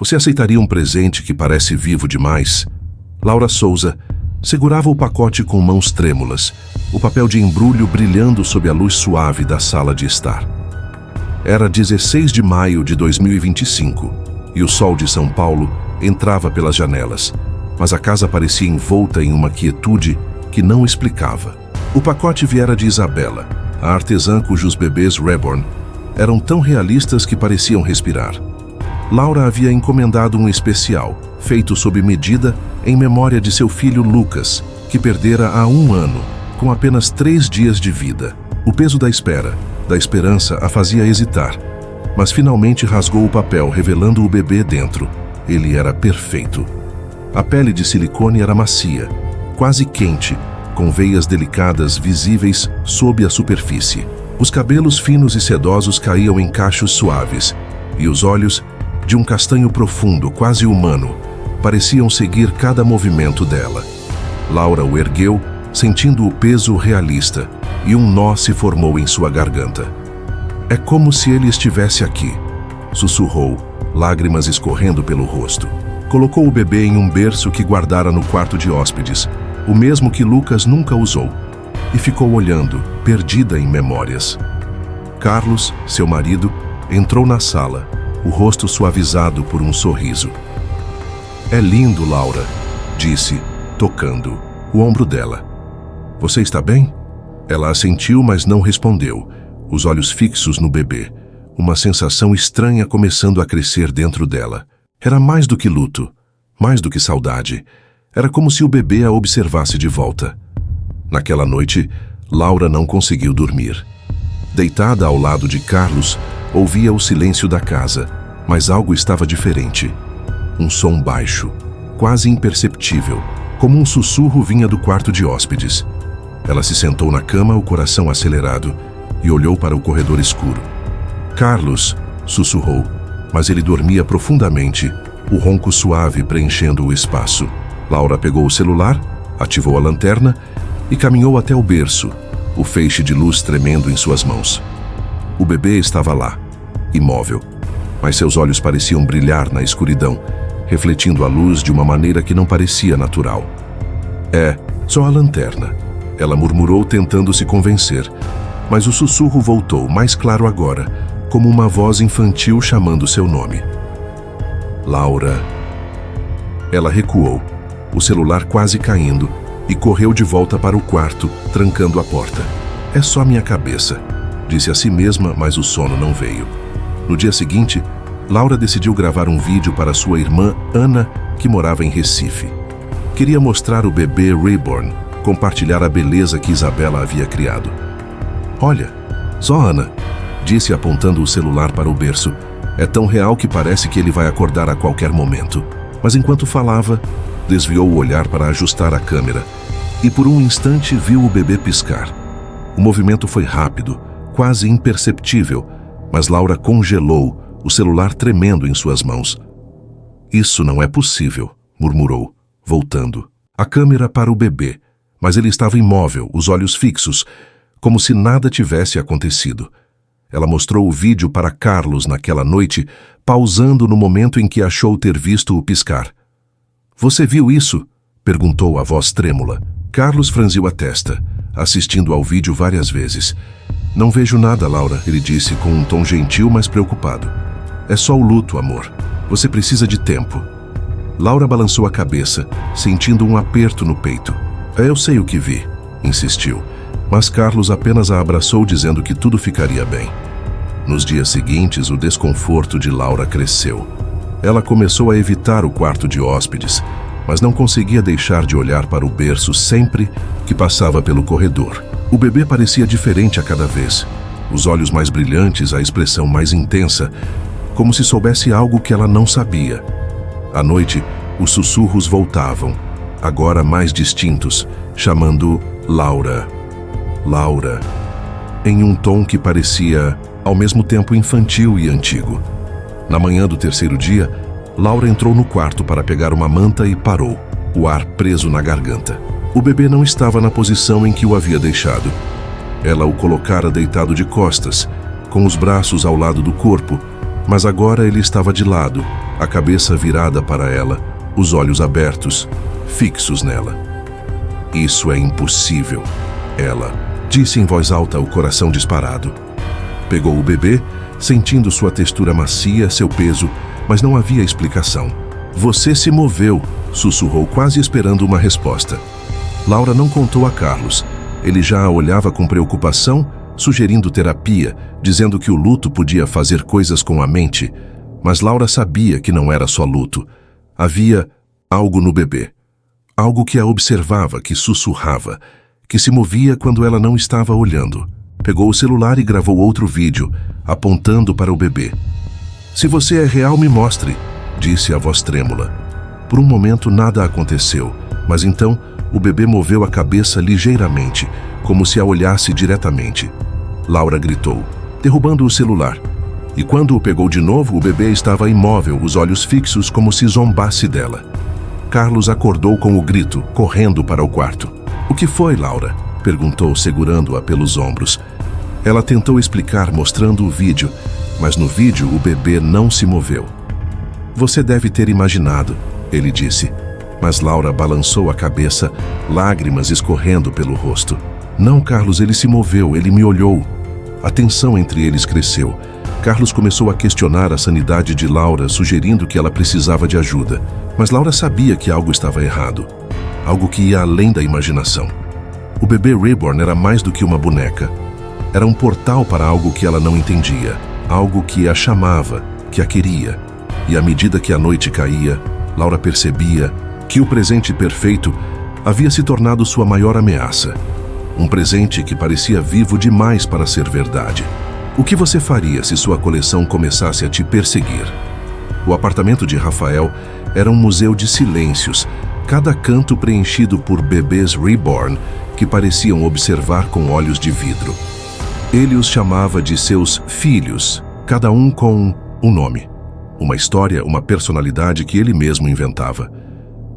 Você aceitaria um presente que parece vivo demais? Laura Souza segurava o pacote com mãos trêmulas, o papel de embrulho brilhando sob a luz suave da sala de estar. Era 16 de maio de 2025 e o sol de São Paulo entrava pelas janelas, mas a casa parecia envolta em uma quietude que não explicava. O pacote viera de Isabela, a artesã cujos bebês reborn eram tão realistas que pareciam respirar. Laura havia encomendado um especial, feito sob medida em memória de seu filho Lucas, que perdera há 1 ano, com apenas 3 dias de vida. O peso da espera, da esperança, a fazia hesitar, mas finalmente rasgou o papel, revelando o bebê dentro. Ele era perfeito. A pele de silicone era macia, quase quente, com veias delicadas visíveis sob a superfície. Os cabelos finos e sedosos caíam em cachos suaves, e os olhos, de um castanho profundo, quase humano, pareciam seguir cada movimento dela. Laura o ergueu, sentindo o peso realista, e um nó se formou em sua garganta. "É como se ele estivesse aqui", sussurrou, lágrimas escorrendo pelo rosto. Colocou o bebê em um berço que guardara no quarto de hóspedes, o mesmo que Lucas nunca usou, e ficou olhando, perdida em memórias. Carlos, seu marido, entrou na sala, o rosto suavizado por um sorriso. "É lindo, Laura", disse, tocando o ombro dela. "Você está bem?" Ela assentiu, mas não respondeu, os olhos fixos no bebê, uma sensação estranha começando a crescer dentro dela. Era mais do que luto, mais do que saudade. Era como se o bebê a observasse de volta. Naquela noite, Laura não conseguiu dormir. Deitada ao lado de Carlos, ouvia o silêncio da casa, mas algo estava diferente. Um som baixo, quase imperceptível, como um sussurro vinha do quarto de hóspedes. Ela se sentou na cama, o coração acelerado, e olhou para o corredor escuro. "Carlos", sussurrou, mas ele dormia profundamente, o ronco suave preenchendo o espaço. Laura pegou o celular, ativou a lanterna e caminhou até o berço, o feixe de luz tremendo em suas mãos. O bebê estava lá, imóvel, mas seus olhos pareciam brilhar na escuridão, refletindo a luz de uma maneira que não parecia natural. "É, só a lanterna", ela murmurou, tentando se convencer, mas o sussurro voltou, mais claro agora, como uma voz infantil chamando seu nome. "Laura." Ela recuou, o celular quase caindo, e correu de volta para o quarto, trancando a porta. "É só minha cabeça", disse a si mesma, mas o sono não veio. No dia seguinte, Laura decidiu gravar um vídeo para sua irmã Ana, que morava em Recife. Queria mostrar o bebê reborn, compartilhar a beleza que Isabela havia criado. "Olha, só Ana", disse apontando o celular para o berço. "É tão real que parece que ele vai acordar a qualquer momento." Mas enquanto falava, desviou o olhar para ajustar a câmera, e por um instante viu o bebê piscar. O movimento foi rápido, quase imperceptível, mas Laura congelou, o celular tremendo em suas mãos. "Isso não é possível", murmurou, voltando. A câmera para o bebê, mas ele estava imóvel, os olhos fixos, como se nada tivesse acontecido. Ela mostrou o vídeo para Carlos naquela noite, pausando no momento em que achou ter visto o piscar. "Você viu isso?", perguntou a voz trêmula. Carlos franziu a testa, assistindo ao vídeo várias vezes. "Não vejo nada, Laura", ele disse com um tom gentil, mas preocupado. "É só o luto, amor. Você precisa de tempo." Laura balançou a cabeça, sentindo um aperto no peito. "Eu sei o que vi", insistiu, mas Carlos apenas a abraçou, dizendo que tudo ficaria bem. Nos dias seguintes, o desconforto de Laura cresceu. Ela começou a evitar o quarto de hóspedes, mas não conseguia deixar de olhar para o berço sempre que passava pelo corredor. O bebê parecia diferente a cada vez. Os olhos mais brilhantes, a expressão mais intensa, como se soubesse algo que ela não sabia. À noite, os sussurros voltavam, agora mais distintos, chamando Laura, Laura, em um tom que parecia, ao mesmo tempo, infantil e antigo. Na manhã do terceiro dia, Laura entrou no quarto para pegar uma manta e parou, o ar preso na garganta. O bebê não estava na posição em que o havia deixado. Ela o colocara deitado de costas, com os braços ao lado do corpo, mas agora ele estava de lado, a cabeça virada para ela, os olhos abertos, fixos nela. Isso é impossível, ela disse em voz alta, o coração disparado. Pegou o bebê, sentindo sua textura macia, seu peso, mas não havia explicação. Você se moveu, sussurrou, quase esperando uma resposta. Laura não contou a Carlos. Ele já a olhava com preocupação, sugerindo terapia, dizendo que o luto podia fazer coisas com a mente. Mas Laura sabia que não era só luto. Havia algo no bebê. Algo que a observava, que sussurrava, que se movia quando ela não estava olhando. Pegou o celular e gravou outro vídeo, apontando para o bebê. Se você é real, me mostre, disse a voz trêmula. Por um momento nada aconteceu, mas então o bebê moveu a cabeça ligeiramente, como se a olhasse diretamente. Laura gritou, derrubando o celular. E quando o pegou de novo, o bebê estava imóvel, os olhos fixos, como se zombasse dela. Carlos acordou com o grito, correndo para o quarto. O que foi, Laura? Perguntou, segurando-a pelos ombros. Ela tentou explicar, mostrando o vídeo, mas no vídeo o bebê não se moveu. Você deve ter imaginado, ele disse. Mas Laura balançou a cabeça, lágrimas escorrendo pelo rosto. Não, Carlos, ele se moveu, ele me olhou. A tensão entre eles cresceu. Carlos começou a questionar a sanidade de Laura, sugerindo que ela precisava de ajuda. Mas Laura sabia que algo estava errado. Algo que ia além da imaginação. O bebê Reborn era mais do que uma boneca. Era um portal para algo que ela não entendia. Algo que a chamava, que a queria. E à medida que a noite caía, Laura percebia que o presente perfeito havia se tornado sua maior ameaça. Um presente que parecia vivo demais para ser verdade. O que você faria se sua coleção começasse a te perseguir? O apartamento de Rafael era um museu de silêncios, cada canto preenchido por bebês reborn que pareciam observar com olhos de vidro. Ele os chamava de seus filhos, cada um com um nome, uma história, uma personalidade que ele mesmo inventava.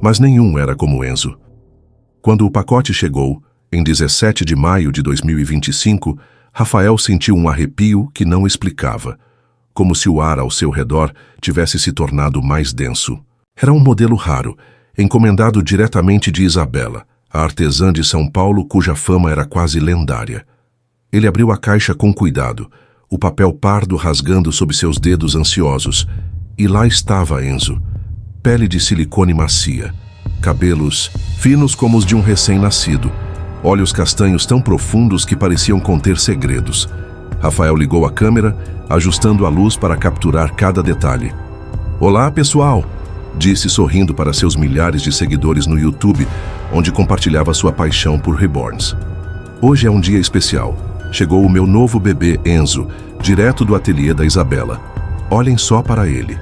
Mas nenhum era como Enzo. Quando o pacote chegou, em 17 de maio de 2025, Rafael sentiu um arrepio que não explicava, como se o ar ao seu redor tivesse se tornado mais denso. Era um modelo raro, encomendado diretamente de Isabela, a artesã de São Paulo cuja fama era quase lendária. Ele abriu a caixa com cuidado, o papel pardo rasgando sob seus dedos ansiosos, e lá estava Enzo. Pele de silicone macia, cabelos finos como os de um recém-nascido, olhos castanhos tão profundos que pareciam conter segredos. Rafael ligou a câmera, ajustando a luz para capturar cada detalhe. Olá, pessoal, disse sorrindo para seus milhares de seguidores no YouTube, onde compartilhava sua paixão por reborns. Hoje é um dia especial. Chegou o meu novo bebê Enzo, direto do ateliê da Isabela. Olhem só para ele.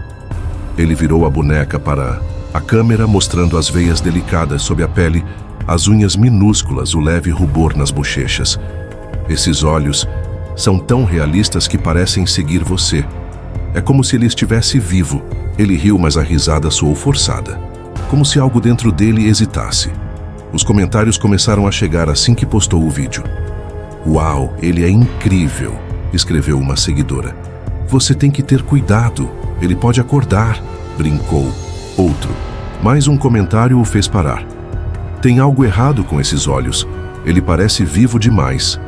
Ele virou a boneca para a câmera, mostrando as veias delicadas sob a pele, as unhas minúsculas, o leve rubor nas bochechas. Esses olhos são tão realistas que parecem seguir você. É como se ele estivesse vivo. Ele riu, mas a risada soou forçada, como se algo dentro dele hesitasse. Os comentários começaram a chegar assim que postou o vídeo. Uau, ele é incrível, escreveu uma seguidora. Você tem que ter cuidado, ele pode acordar, brincou. Outro. Mais um comentário o fez parar. Tem algo errado com esses olhos, ele parece vivo demais.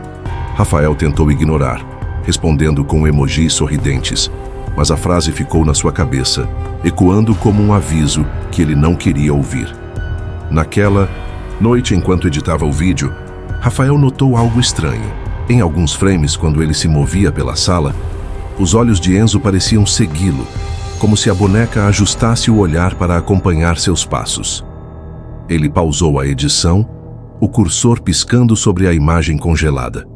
Rafael tentou ignorar, respondendo com emojis sorridentes, mas a frase ficou na sua cabeça, ecoando como um aviso que ele não queria ouvir. Naquela noite, enquanto editava o vídeo, Rafael notou algo estranho. Em alguns frames, quando ele se movia pela sala, os olhos de Enzo pareciam segui-lo, como se a boneca ajustasse o olhar para acompanhar seus passos. Ele pausou a edição, o cursor piscando sobre a imagem congelada.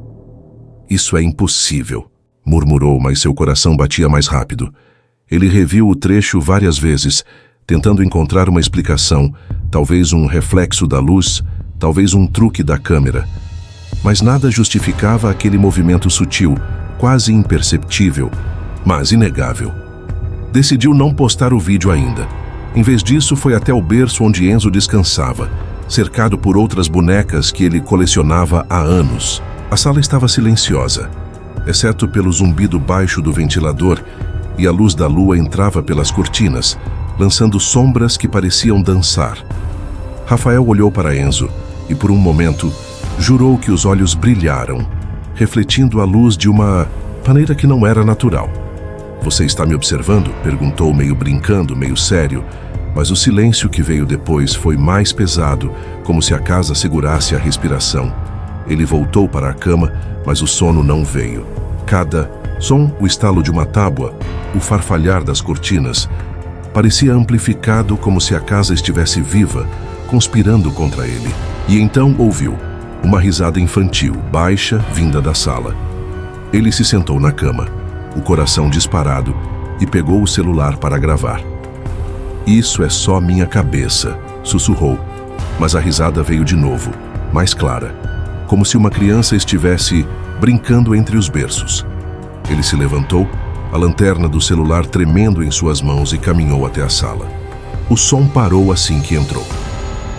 Isso é impossível, murmurou, mas seu coração batia mais rápido. Ele reviu o trecho várias vezes, tentando encontrar uma explicação, talvez um reflexo da luz, talvez um truque da câmera. Mas nada justificava aquele movimento sutil, quase imperceptível, mas inegável. Decidiu não postar o vídeo ainda. Em vez disso, foi até o berço onde Enzo descansava, cercado por outras bonecas que ele colecionava há anos. A sala estava silenciosa, exceto pelo zumbido baixo do ventilador e a luz da lua entrava pelas cortinas, lançando sombras que pareciam dançar. Rafael olhou para Enzo e, por um momento, jurou que os olhos brilharam, refletindo a luz de uma maneira que não era natural. "Você está me observando?", perguntou, meio brincando, meio sério, mas o silêncio que veio depois foi mais pesado, como se a casa segurasse a respiração. Ele voltou para a cama, mas o sono não veio. Cada som, o estalo de uma tábua, o farfalhar das cortinas, parecia amplificado, como se a casa estivesse viva, conspirando contra ele. E então ouviu uma risada infantil, baixa, vinda da sala. Ele se sentou na cama, o coração disparado, e pegou o celular para gravar. "Isso é só minha cabeça", sussurrou, mas a risada veio de novo, mais clara, como se uma criança estivesse brincando entre os berços. Ele se levantou, a lanterna do celular tremendo em suas mãos, e caminhou até a sala. O som parou assim que entrou.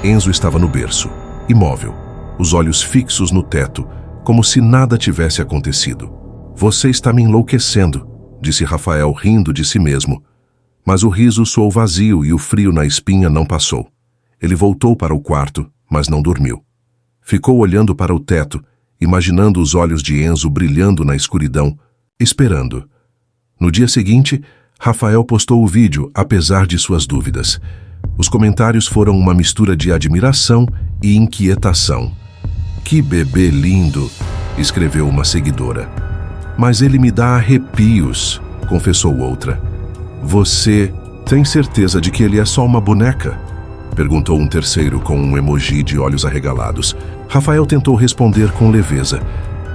Enzo estava no berço, imóvel, os olhos fixos no teto, como se nada tivesse acontecido. "Você está me enlouquecendo", disse Rafael, rindo de si mesmo. Mas o riso soou vazio e o frio na espinha não passou. Ele voltou para o quarto, mas não dormiu. Ficou olhando para o teto, imaginando os olhos de Enzo brilhando na escuridão, esperando. No dia seguinte, Rafael postou o vídeo, apesar de suas dúvidas. Os comentários foram uma mistura de admiração e inquietação. "Que bebê lindo", escreveu uma seguidora. "Mas ele me dá arrepios", confessou outra. "Você tem certeza de que ele é só uma boneca?", perguntou um terceiro com um emoji de olhos arregalados. Rafael tentou responder com leveza,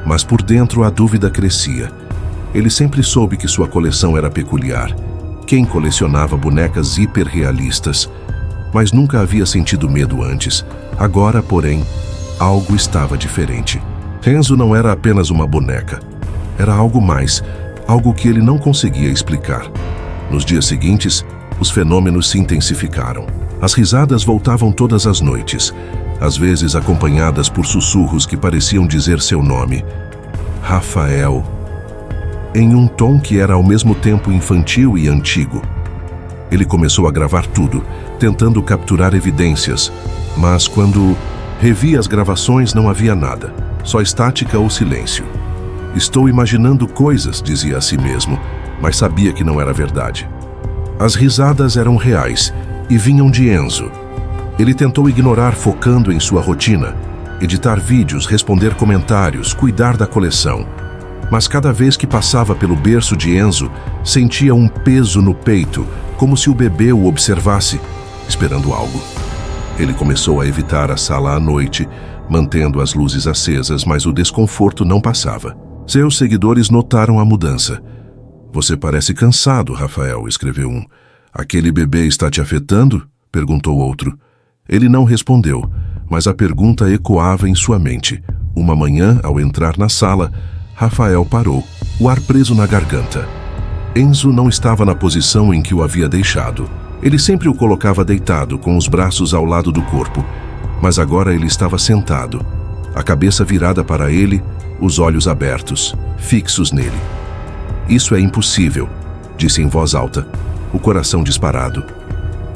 mas por dentro a dúvida crescia. Ele sempre soube que sua coleção era peculiar. Quem colecionava bonecas hiperrealistas? Mas nunca havia sentido medo antes. Agora, porém, algo estava diferente. Enzo não era apenas uma boneca. Era algo mais, algo que ele não conseguia explicar. Nos dias seguintes, os fenômenos se intensificaram. As risadas voltavam todas as noites, às vezes acompanhadas por sussurros que pareciam dizer seu nome. "Rafael", em um tom que era ao mesmo tempo infantil e antigo. Ele começou a gravar tudo, tentando capturar evidências, mas quando revia as gravações não havia nada, só estática ou silêncio. "Estou imaginando coisas", dizia a si mesmo, mas sabia que não era verdade. As risadas eram reais e vinham de Enzo. Ele tentou ignorar, focando em sua rotina, editar vídeos, responder comentários, cuidar da coleção. Mas cada vez que passava pelo berço de Enzo, sentia um peso no peito, como se o bebê o observasse, esperando algo. Ele começou a evitar a sala à noite, mantendo as luzes acesas, mas o desconforto não passava. Seus seguidores notaram a mudança. "Você parece cansado, Rafael", escreveu um. "Aquele bebê está te afetando?", perguntou outro. Ele não respondeu, mas a pergunta ecoava em sua mente. Uma manhã, ao entrar na sala, Rafael parou, o ar preso na garganta. Enzo não estava na posição em que o havia deixado. Ele sempre o colocava deitado, com os braços ao lado do corpo, mas agora ele estava sentado, a cabeça virada para ele, os olhos abertos, fixos nele. "Isso é impossível", disse em voz alta, o coração disparado.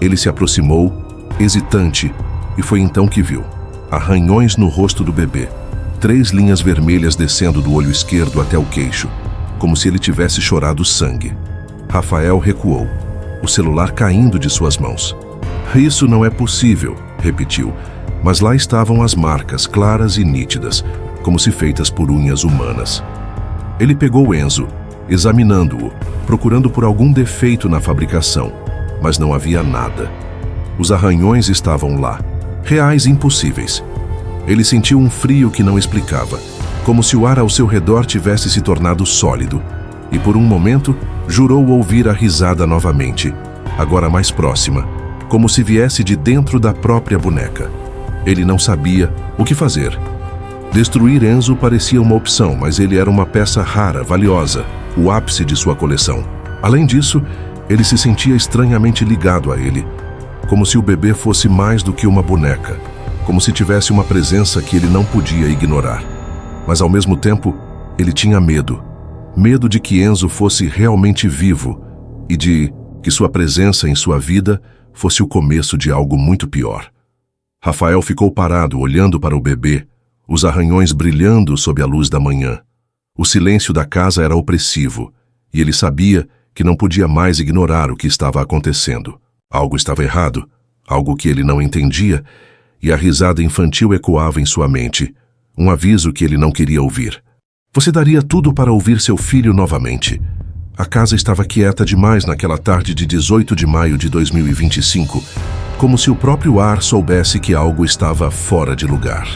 Ele se aproximou, hesitante, e foi então que viu arranhões no rosto do bebê. 3 linhas vermelhas descendo do olho esquerdo até o queixo, como se ele tivesse chorado sangue. Rafael recuou, o celular caindo de suas mãos. "Isso não é possível", repetiu, mas lá estavam as marcas, claras e nítidas, como se feitas por unhas humanas. Ele pegou Enzo, examinando-o, procurando por algum defeito na fabricação, mas não havia nada. Os arranhões estavam lá, reais e impossíveis. Ele sentiu um frio que não explicava, como se o ar ao seu redor tivesse se tornado sólido, e por um momento jurou ouvir a risada novamente, agora mais próxima, como se viesse de dentro da própria boneca. Ele não sabia o que fazer. Destruir Enzo parecia uma opção, mas ele era uma peça rara, valiosa, o ápice de sua coleção. Além disso, ele se sentia estranhamente ligado a ele, como se o bebê fosse mais do que uma boneca, como se tivesse uma presença que ele não podia ignorar. Mas ao mesmo tempo, ele tinha medo. Medo de que Enzo fosse realmente vivo, e de que sua presença em sua vida fosse o começo de algo muito pior. Rafael ficou parado olhando para o bebê, os arranhões brilhando sob a luz da manhã. O silêncio da casa era opressivo, e ele sabia que não podia mais ignorar o que estava acontecendo. Algo estava errado, algo que ele não entendia, e a risada infantil ecoava em sua mente, um aviso que ele não queria ouvir. Você daria tudo para ouvir seu filho novamente. A casa estava quieta demais naquela tarde de 18 de maio de 2025, como se o próprio ar soubesse que algo estava fora de lugar.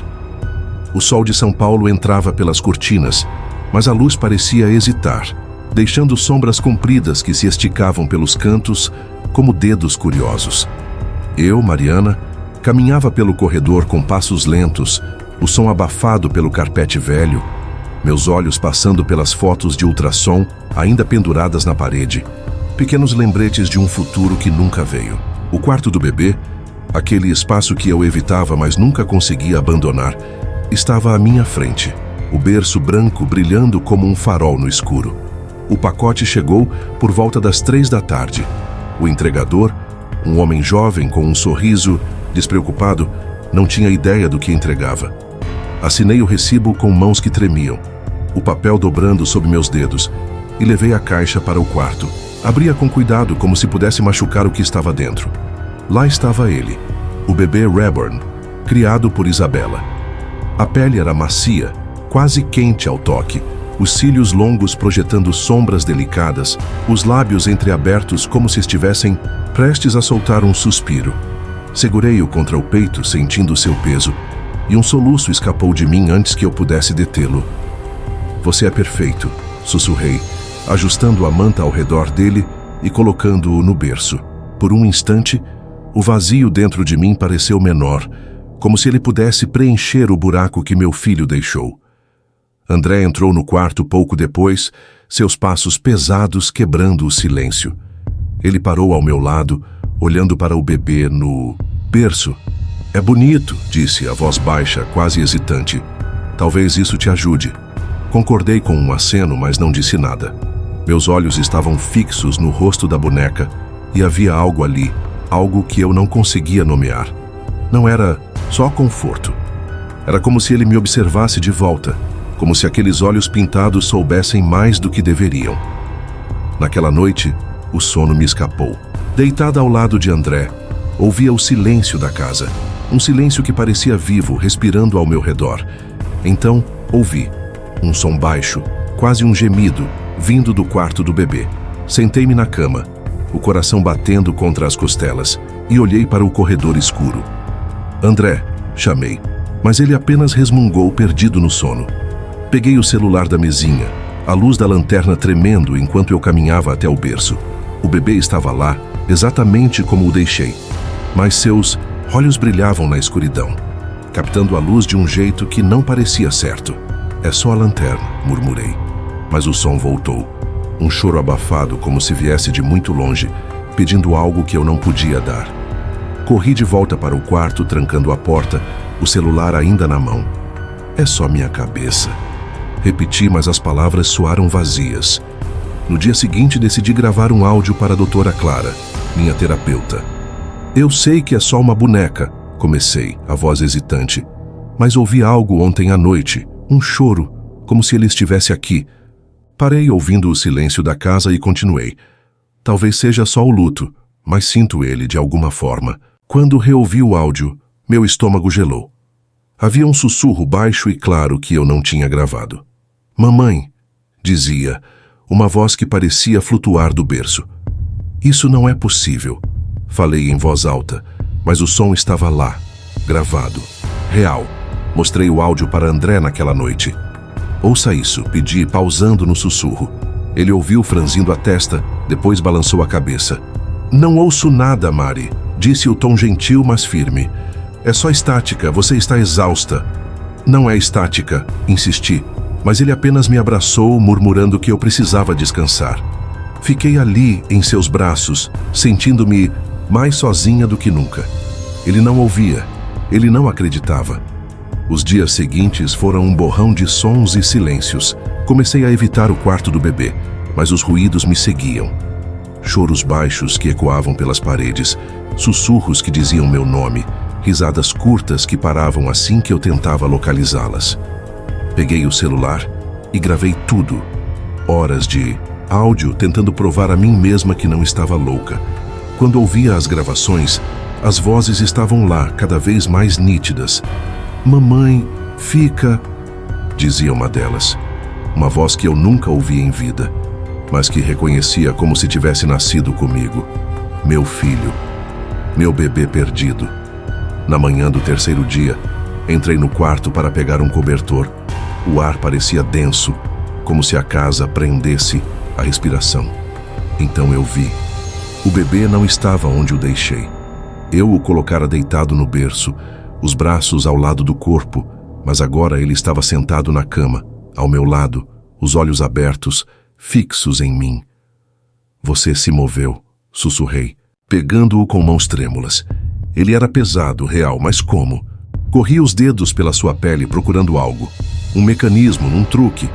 O sol de São Paulo entrava pelas cortinas, mas a luz parecia hesitar, deixando sombras compridas que se esticavam pelos cantos como dedos curiosos. Eu, Mariana, caminhava pelo corredor com passos lentos, o som abafado pelo carpete velho, meus olhos passando pelas fotos de ultrassom ainda penduradas na parede, pequenos lembretes de um futuro que nunca veio. O quarto do bebê, aquele espaço que eu evitava mas nunca conseguia abandonar, estava à minha frente, o berço branco brilhando como um farol no escuro. O pacote chegou por volta das 3 da tarde. O entregador, um homem jovem com um sorriso despreocupado, não tinha ideia do que entregava. Assinei o recibo com mãos que tremiam, o papel dobrando sob meus dedos, e levei a caixa para o quarto. Abria com cuidado, como se pudesse machucar o que estava dentro. Lá estava ele, o bebê Reborn, criado por Isabela. A pele era macia, quase quente ao toque, os cílios longos projetando sombras delicadas, os lábios entreabertos como se estivessem prestes a soltar um suspiro. Segurei-o contra o peito, sentindo seu peso, e um soluço escapou de mim antes que eu pudesse detê-lo. Você é perfeito, sussurrei, ajustando a manta ao redor dele e colocando-o no berço. Por um instante, o vazio dentro de mim pareceu menor, como se ele pudesse preencher o buraco que meu filho deixou. André entrou no quarto pouco depois, seus passos pesados quebrando o silêncio. Ele parou ao meu lado, olhando para o bebê no berço. É bonito, disse a voz baixa, quase hesitante. Talvez isso te ajude. Concordei com um aceno, mas não disse nada. Meus olhos estavam fixos no rosto da boneca e havia algo ali, algo que eu não conseguia nomear. Não era só conforto. Era como se ele me observasse de volta, como se aqueles olhos pintados soubessem mais do que deveriam. Naquela noite, o sono me escapou. Deitada ao lado de André, ouvia o silêncio da casa, um silêncio que parecia vivo, respirando ao meu redor. Então, ouvi um som baixo, quase um gemido, vindo do quarto do bebê. Sentei-me na cama, o coração batendo contra as costelas, e olhei para o corredor escuro. André, chamei, mas ele apenas resmungou, perdido no sono. Peguei o celular da mesinha, a luz da lanterna tremendo enquanto eu caminhava até o berço. O bebê estava lá, exatamente como o deixei, mas seus olhos brilhavam na escuridão, captando a luz de um jeito que não parecia certo. É só a lanterna, murmurei. Mas o som voltou. Um choro abafado, como se viesse de muito longe, pedindo algo que eu não podia dar. Corri de volta para o quarto, trancando a porta, o celular ainda na mão. É só minha cabeça. Repeti, mas as palavras soaram vazias. No dia seguinte, decidi gravar um áudio para a doutora Clara, minha terapeuta. Eu sei que é só uma boneca, comecei, a voz hesitante. Mas ouvi algo ontem à noite, um choro, como se ele estivesse aqui. Parei ouvindo o silêncio da casa e continuei. Talvez seja só o luto, mas sinto ele de alguma forma. Quando reouvi o áudio, meu estômago gelou. Havia um sussurro baixo e claro que eu não tinha gravado. Mamãe, dizia, uma voz que parecia flutuar do berço. Isso não é possível. Falei em voz alta, mas o som estava lá, gravado, real. Mostrei o áudio para André naquela noite. Ouça isso, pedi, pausando no sussurro. Ele ouviu franzindo a testa, depois balançou a cabeça. Não ouço nada, Mari, disse o tom gentil, mas firme. É só estática, você está exausta. Não é estática, insisti, mas ele apenas me abraçou, murmurando que eu precisava descansar. Fiquei ali, em seus braços, sentindo-me mais sozinha do que nunca. Ele não ouvia, ele não acreditava. Os dias seguintes foram um borrão de sons e silêncios. Comecei a evitar o quarto do bebê, mas os ruídos me seguiam. choros baixos que ecoavam pelas paredes, sussurros que diziam meu nome, risadas curtas que paravam assim que eu tentava localizá-las. Peguei o celular e gravei tudo. Horas de áudio tentando provar a mim mesma que não estava louca. Quando ouvia as gravações, as vozes estavam lá, cada vez mais nítidas. "Mamãe, fica", dizia uma delas. Uma voz que eu nunca ouvi em vida, mas que reconhecia como se tivesse nascido comigo. Meu filho, meu bebê perdido. Na manhã do terceiro dia, entrei no quarto para pegar um cobertor. O ar parecia denso, como se a casa prendesse a respiração. Então eu vi. O bebê não estava onde o deixei. Eu o colocara deitado no berço, os braços ao lado do corpo, mas agora ele estava sentado na cama, ao meu lado, os olhos abertos, fixos em mim. "Você se moveu", sussurrei, pegando-o com mãos trêmulas. Ele era pesado, real, mas como? Corri os dedos pela sua pele procurando algo. Um mecanismo, um truque.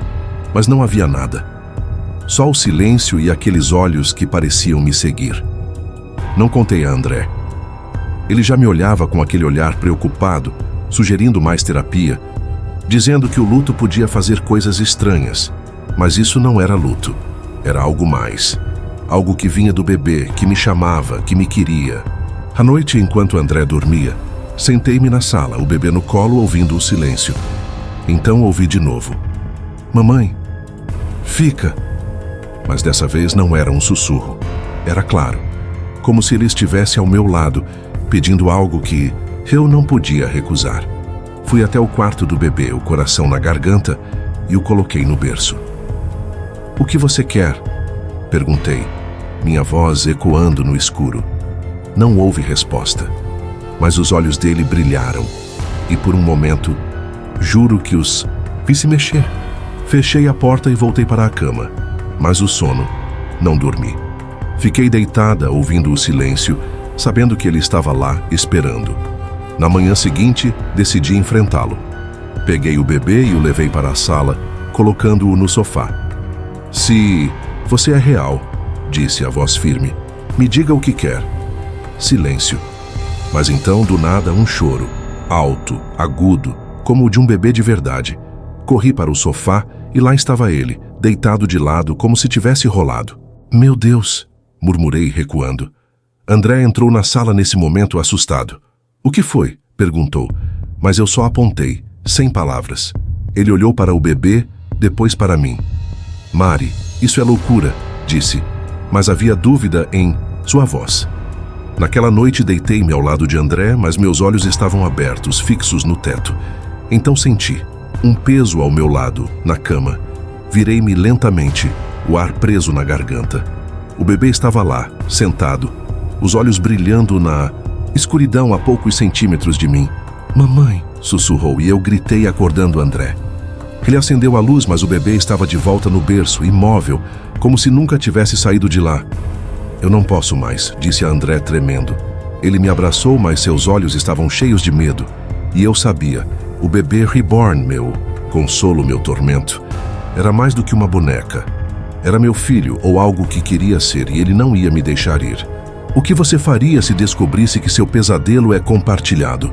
Mas não havia nada. Só o silêncio e aqueles olhos que pareciam me seguir. Não contei a André. Ele já me olhava com aquele olhar preocupado, sugerindo mais terapia, dizendo que o luto podia fazer coisas estranhas. Mas isso não era luto. Era algo mais. Algo que vinha do bebê, que me chamava, que me queria. À noite, enquanto André dormia, sentei-me na sala, o bebê no colo, ouvindo o silêncio. Então ouvi de novo: "Mamãe, fica." Mas dessa vez não era um sussurro. Era claro, como se ele estivesse ao meu lado, pedindo algo que eu não podia recusar. Fui até o quarto do bebê, o coração na garganta, e o coloquei no berço. "O que você quer?" perguntei, minha voz ecoando no escuro. Não houve resposta, mas os olhos dele brilharam, e por um momento, juro que os vi se mexer. Fechei a porta e voltei para a cama, mas o sono, não dormi. Fiquei deitada, ouvindo o silêncio, sabendo que ele estava lá, esperando. Na manhã seguinte, decidi enfrentá-lo. Peguei o bebê e o levei para a sala, colocando-o no sofá. "Se você é real", disse a voz firme, "me diga o que quer." Silêncio. Mas então, do nada, um choro, alto, agudo, como o de um bebê de verdade. Corri para o sofá e lá estava ele, deitado de lado, como se tivesse rolado. "Meu Deus!" murmurei, recuando. André entrou na sala nesse momento, assustado. "O que foi?" perguntou, mas eu só apontei, sem palavras. Ele olhou para o bebê, depois para mim. "Mari, isso é loucura", disse, mas havia dúvida em sua voz. Naquela noite deitei-me ao lado de André, mas meus olhos estavam abertos, fixos no teto. Então senti um peso ao meu lado, na cama. Virei-me lentamente, o ar preso na garganta. O bebê estava lá, sentado, os olhos brilhando na escuridão a poucos centímetros de mim. "Mamãe", sussurrou, e eu gritei acordando André. Ele acendeu a luz, mas o bebê estava de volta no berço, imóvel, como se nunca tivesse saído de lá. "Eu não posso mais", disse a André tremendo. Ele me abraçou, mas seus olhos estavam cheios de medo. E eu sabia, o bebê reborn, meu consolo, meu tormento, era mais do que uma boneca. Era meu filho, ou algo que queria ser, e ele não ia me deixar ir. "O que você faria se descobrisse que seu pesadelo é compartilhado?"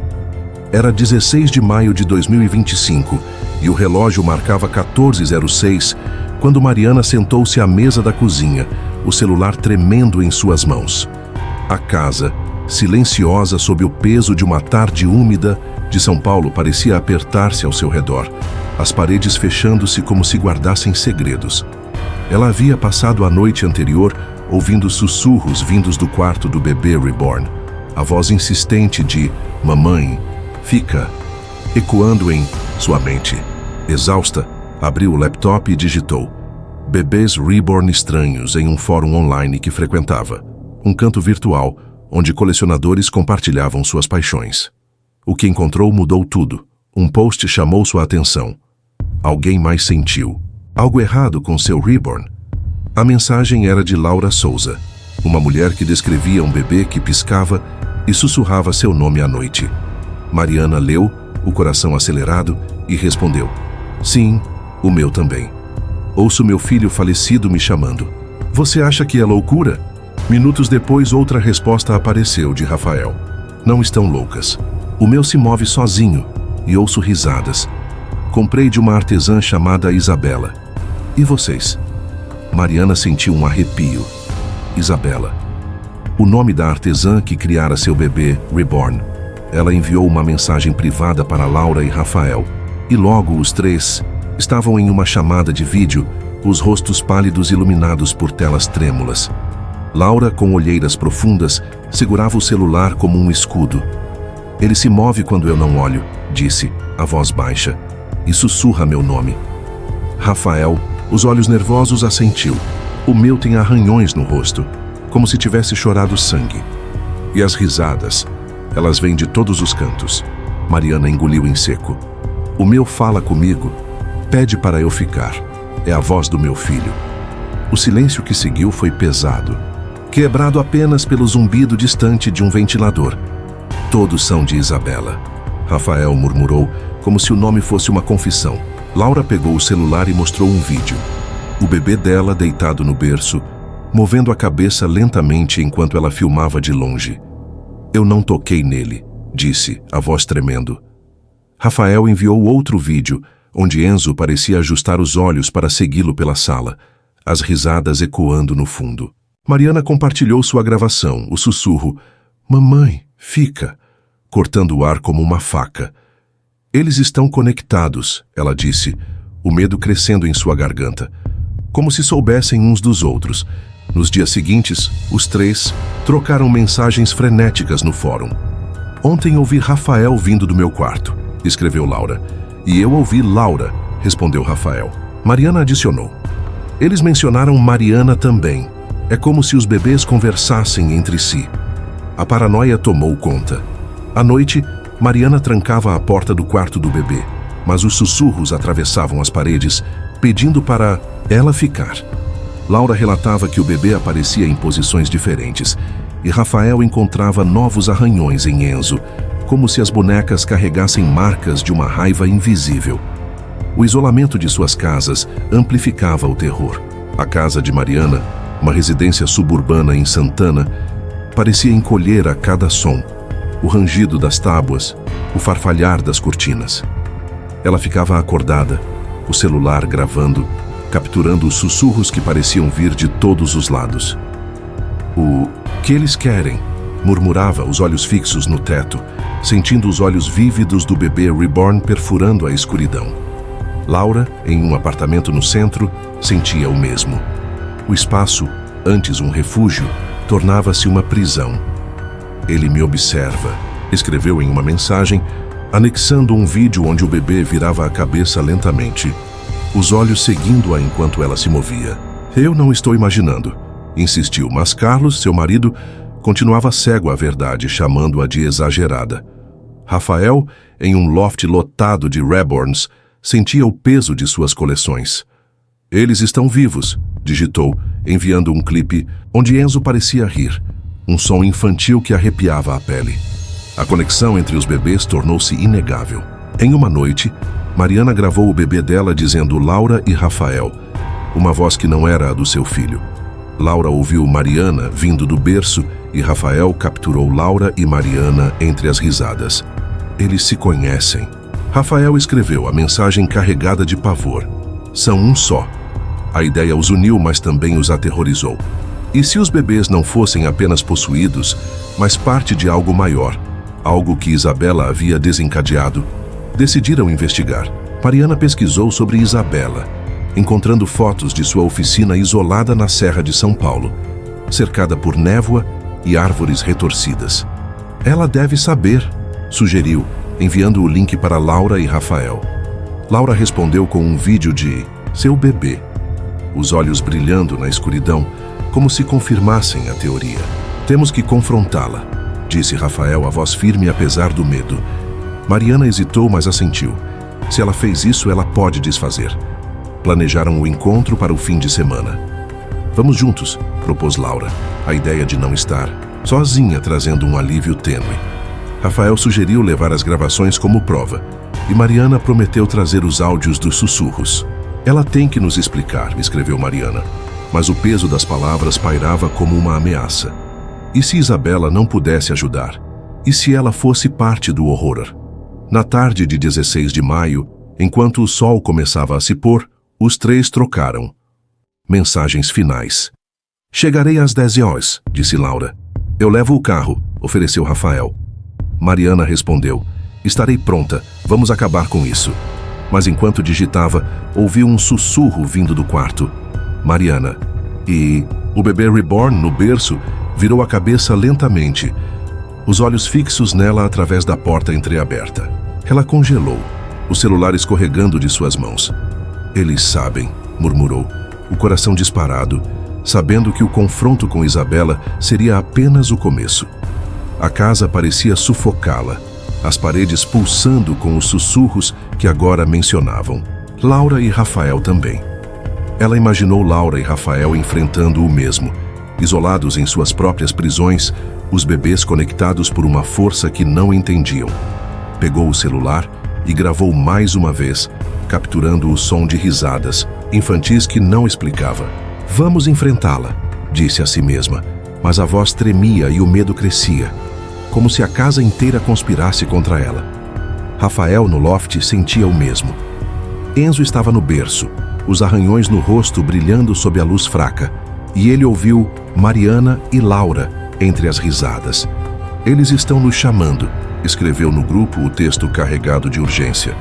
Era 16 de maio de 2025, e o relógio marcava 14h06, quando Mariana sentou-se à mesa da cozinha, o celular tremendo em suas mãos. A casa, silenciosa sob o peso de uma tarde úmida de São Paulo, parecia apertar-se ao seu redor, as paredes fechando-se como se guardassem segredos. Ela havia passado a noite anterior ouvindo sussurros vindos do quarto do bebê reborn, a voz insistente de "mamãe, fica", ecoando em sua mente. Exausta, abriu o laptop e digitou "bebês reborn estranhos" em um fórum online que frequentava, um canto virtual onde colecionadores compartilhavam suas paixões. O que encontrou mudou tudo. Um post chamou sua atenção. Alguém mais sentiu algo errado com seu reborn. A mensagem era de Laura Souza, uma mulher que descrevia um bebê que piscava e sussurrava seu nome à noite. Mariana leu, o coração acelerado, e respondeu: "Sim, o meu também. Ouço meu filho falecido me chamando. Você acha que é loucura?" Minutos depois, outra resposta apareceu de Rafael. Não estão loucas. O meu se move sozinho e ouço risadas. Comprei de uma artesã chamada Isabela. E vocês? Mariana sentiu um arrepio. Isabela. O nome da artesã que criara seu bebê, Reborn. Ela enviou uma mensagem privada para Laura e Rafael. E logo os três estavam em uma chamada de vídeo, os rostos pálidos iluminados por telas trêmulas. Laura, com olheiras profundas, segurava o celular como um escudo. Ele se move quando eu não olho, disse, a voz baixa, e sussurra meu nome. Rafael, os olhos nervosos, assentiu. O meu tem arranhões no rosto, como se tivesse chorado sangue. E as risadas, elas vêm de todos os cantos. Mariana engoliu em seco. O meu fala comigo, pede para eu ficar. É a voz do meu filho. O silêncio que seguiu foi pesado, quebrado apenas pelo zumbido distante de um ventilador. Todos são de Isabela. Rafael murmurou, como se o nome fosse uma confissão. Laura pegou o celular e mostrou um vídeo. O bebê dela deitado no berço, movendo a cabeça lentamente enquanto ela filmava de longe. Eu não toquei nele, disse, a voz tremendo. Rafael enviou outro vídeo, onde Enzo parecia ajustar os olhos para segui-lo pela sala, as risadas ecoando no fundo. Mariana compartilhou sua gravação, o sussurro, "Mamãe, fica", cortando o ar como uma faca. Eles estão conectados, ela disse, o medo crescendo em sua garganta, como se soubessem uns dos outros. Nos dias seguintes, os três trocaram mensagens frenéticas no fórum. Ontem ouvi Rafael vindo do meu quarto, escreveu Laura. E eu ouvi Laura, respondeu Rafael. Mariana adicionou. Eles mencionaram Mariana também. É como se os bebês conversassem entre si. A paranoia tomou conta. À noite, Mariana trancava a porta do quarto do bebê, mas os sussurros atravessavam as paredes, pedindo para ela ficar. Laura relatava que o bebê aparecia em posições diferentes, e Rafael encontrava novos arranhões em Enzo, como se as bonecas carregassem marcas de uma raiva invisível. O isolamento de suas casas amplificava o terror. A casa de Mariana, uma residência suburbana em Santana, parecia encolher a cada som, o rangido das tábuas, o farfalhar das cortinas. Ela ficava acordada, o celular gravando, capturando os sussurros que pareciam vir de todos os lados. O que eles querem? Murmurava, os olhos fixos no teto, sentindo os olhos vívidos do bebê Reborn perfurando a escuridão. Laura, em um apartamento no centro, sentia o mesmo. O espaço, antes um refúgio, tornava-se uma prisão. Ele me observa, escreveu em uma mensagem, anexando um vídeo onde o bebê virava a cabeça lentamente, os olhos seguindo-a enquanto ela se movia. Eu não estou imaginando, insistiu, mas Carlos, seu marido, continuava cego à verdade, chamando-a de exagerada. Rafael, em um loft lotado de Reborns, sentia o peso de suas coleções. Eles estão vivos, digitou, enviando um clipe onde Enzo parecia rir, um som infantil que arrepiava a pele. A conexão entre os bebês tornou-se inegável. Em uma noite, Mariana gravou o bebê dela dizendo Laura e Rafael, uma voz que não era a do seu filho. Laura ouviu Mariana vindo do berço e Rafael capturou Laura e Mariana entre as risadas. Eles se conhecem. Rafael escreveu a mensagem carregada de pavor. São um só. A ideia os uniu, mas também os aterrorizou. E se os bebês não fossem apenas possuídos, mas parte de algo maior, algo que Isabela havia desencadeado? Decidiram investigar. Mariana pesquisou sobre Isabela, encontrando fotos de sua oficina isolada na Serra de São Paulo, cercada por névoa e árvores retorcidas. Ela deve saber, sugeriu, enviando o link para Laura e Rafael. Laura respondeu com um vídeo de seu bebê, os olhos brilhando na escuridão, como se confirmassem a teoria. Temos que confrontá-la, disse Rafael, a voz firme apesar do medo. Mariana hesitou, mas assentiu. Se ela fez isso, ela pode desfazer. Planejaram o encontro para o fim de semana. Vamos juntos, propôs Laura, a ideia de não estar sozinha trazendo um alívio tênue. Rafael sugeriu levar as gravações como prova, e Mariana prometeu trazer os áudios dos sussurros. Ela tem que nos explicar, escreveu Mariana. mas o peso das palavras pairava como uma ameaça. E se Isabela não pudesse ajudar? E se ela fosse parte do horror? Na tarde de 16 de maio, enquanto o sol começava a se pôr, os três trocaram mensagens finais. Chegarei às 10 horas, disse Laura. Eu levo o carro, ofereceu Rafael. Mariana respondeu, estarei pronta, vamos acabar com isso. Mas enquanto digitava, ouviu um sussurro vindo do quarto. Mariana. E o bebê reborn no berço virou a cabeça lentamente, os olhos fixos nela através da porta entreaberta. Ela congelou, o celular escorregando de suas mãos. Eles sabem, murmurou, o coração disparado, sabendo que o confronto com Isabela seria apenas o começo. A casa parecia sufocá-la, as paredes pulsando com os sussurros que agora mencionavam. Laura e Rafael também. Ela imaginou Laura e Rafael enfrentando o mesmo, isolados em suas próprias prisões, os bebês conectados por uma força que não entendiam. Pegou o celular e gravou mais uma vez, capturando o som de risadas, infantis que não explicava. Vamos enfrentá-la, disse a si mesma, mas a voz tremia e o medo crescia, como se a casa inteira conspirasse contra ela. Rafael, no loft, sentia o mesmo. Enzo estava no berço, os arranhões no rosto brilhando sob a luz fraca, e ele ouviu Mariana e Laura entre as risadas. Eles estão nos chamando, escreveu no grupo o texto carregado de urgência.